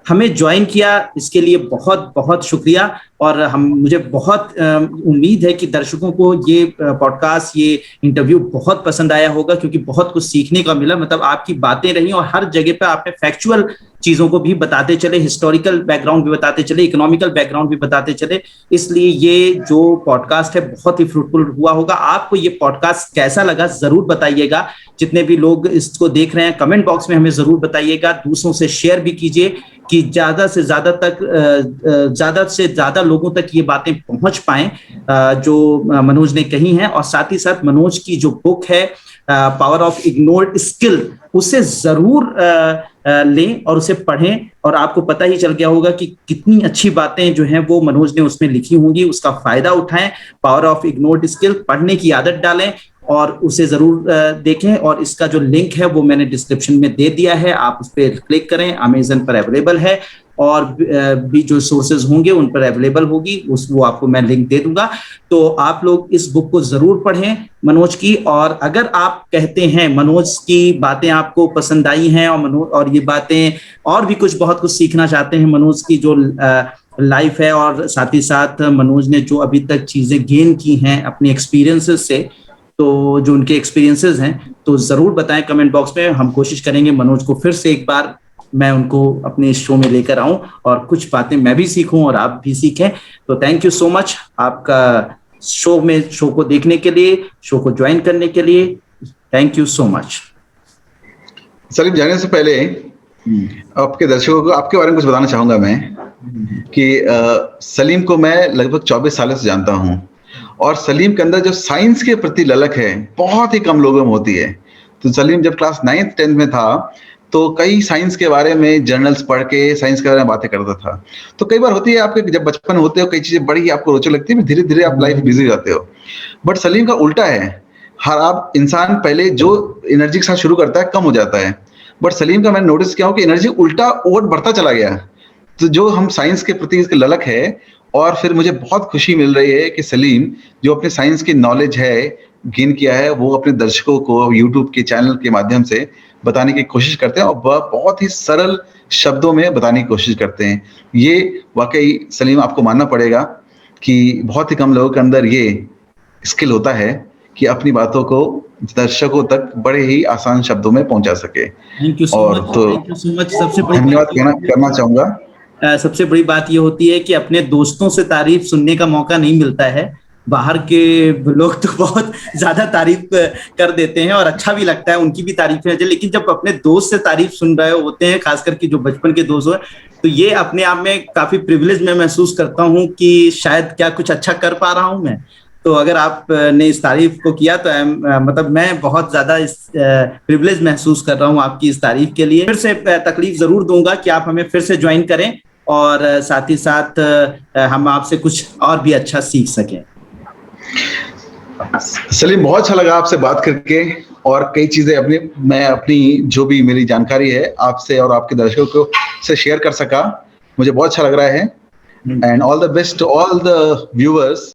हमें ज्वाइन किया, इसके लिए बहुत बहुत शुक्रिया। और मुझे बहुत उम्मीद है कि दर्शकों को ये पॉडकास्ट, ये इंटरव्यू बहुत पसंद आया होगा, क्योंकि बहुत कुछ सीखने का मिला। मतलब आपकी बातें रही और हर जगह पे आपने फैक्चुअल चीजों को भी बताते चले, हिस्टोरिकल बैकग्राउंड भी बताते चले, इकोनॉमिकल बैकग्राउंड भी बताते चले। इसलिए ये जो पॉडकास्ट है बहुत ही फ्रूटफुल हुआ होगा। आपको ये पॉडकास्ट कैसा लगा जरूर बताइएगा। जितने भी लोग इसको देख रहे हैं, कमेंट बॉक्स में हमें जरूर बताइएगा। दूसरों से शेयर भी कीजिए कि ज्यादा से ज्यादा लोगों तक ये बातें पहुंच पाएं जो मनोज ने कही हैं। और साथ ही साथ मनोज की जो बुक है पावर ऑफ इग्नोर्ड स्किल, उसे जरूर लें और उसे पढ़ें, और आपको पता ही चल गया होगा कि कितनी अच्छी बातें जो हैं वो मनोज ने उसमें लिखी होंगी। उसका फायदा उठाएं, पावर ऑफ इग्नोर्ड स्किल पढ़ने की आदत डालें और उसे जरूर देखें। और इसका जो लिंक है वो मैंने डिस्क्रिप्शन में दे दिया है, आप उस पर क्लिक करें। अमेजन पर अवेलेबल है और भी जो सोर्सेज होंगे उन पर अवेलेबल होगी, वो आपको मैं लिंक दे दूंगा। तो आप लोग इस बुक को जरूर पढ़ें मनोज की। और अगर आप कहते हैं मनोज की बातें आपको पसंद आई हैं और ये बातें और भी कुछ बहुत कुछ सीखना चाहते हैं मनोज की जो लाइफ है, और साथ ही साथ मनोज ने जो अभी तक चीजें गेन की हैं अपने एक्सपीरियंसेस से, तो जो उनके एक्सपीरियंसेस हैं तो जरूर बताएं कमेंट बॉक्स में। हम कोशिश करेंगे मनोज को फिर से एक बार मैं उनको अपने शो में लेकर आऊं और कुछ बातें मैं भी सीखूं और आप भी सीखें। तो थैंक यू सो मच आपका शो को देखने के लिए, शो को ज्वाइन करने के लिए। Thank you so much. Salim, जाने से पहले आपके दर्शकों को आपके बारे में कुछ बताना चाहूंगा मैं कि सलीम को मैं लगभग 24 साल से जानता हूं, और सलीम के अंदर जो साइंस के प्रति ललक है बहुत ही कम लोगों में होती है। तो सलीम जब क्लास 9th 10th में था तो कई साइंस के बारे में जर्नल्स पढ़ के साइंस के बारे में बातें करता था। तो कई बार होती है आपके, जब बचपन होते हो कई चीजें बड़ी आपको रोचक लगती है, धीरे धीरे आप लाइफ बिजी हो जाते हो। बट सलीम का उल्टा है, हर आप इंसान पहले जो एनर्जी के साथ शुरू करता है कम हो जाता है, बट सलीम का मैंने नोटिस किया हो कि एनर्जी उल्टा ओवर बढ़ता चला गया। तो जो हम साइंस के प्रति इसकी ललक है, और फिर मुझे बहुत खुशी मिल रही है कि सलीम जो अपने साइंस की नॉलेज है गेन किया है वो अपने दर्शकों को यूट्यूब के चैनल के माध्यम से बताने की कोशिश करते हैं, और वह बहुत ही सरल शब्दों में बताने की कोशिश करते हैं। ये वाकई सलीम आपको मानना पड़ेगा कि बहुत ही कम लोगों के अंदर ये स्किल होता है कि अपनी बातों को दर्शकों तक बड़े ही आसान शब्दों में पहुंचा सके। Thank you so much, thank you so much. सबसे बड़ी धन्यवाद करना चाहूंगा। सबसे बड़ी बात ये होती है कि अपने दोस्तों से तारीफ सुनने का मौका नहीं मिलता है। बाहर के लोग तो बहुत ज्यादा तारीफ कर देते हैं और अच्छा भी लगता है, उनकी भी तारीफें, लेकिन जब अपने दोस्त से तारीफ सुन रहे होते हैं, खास करके जो बचपन के दोस्त हो, तो ये अपने आप में काफी प्रिविलेज में महसूस करता हूँ कि शायद क्या कुछ अच्छा कर पा रहा हूँ मैं। तो अगर आपने इस तारीफ को किया तो मतलब मैं बहुत ज्यादा इस प्रिविलेज महसूस कर रहा हूँ आपकी इस तारीफ के लिए। फिर से तकलीफ जरूर दूंगा कि आप हमें फिर से ज्वाइन करें और साथ ही साथ हम आपसे कुछ और भी अच्छा सीख सकें। सलीम, बहुत अच्छा लगा आपसे बात करके, और कई चीजें मैं अपनी जो भी मेरी जानकारी है आपसे और आपके दर्शकों को से शेयर कर सका, मुझे बहुत अच्छा लग रहा है। And all the best to all the viewers.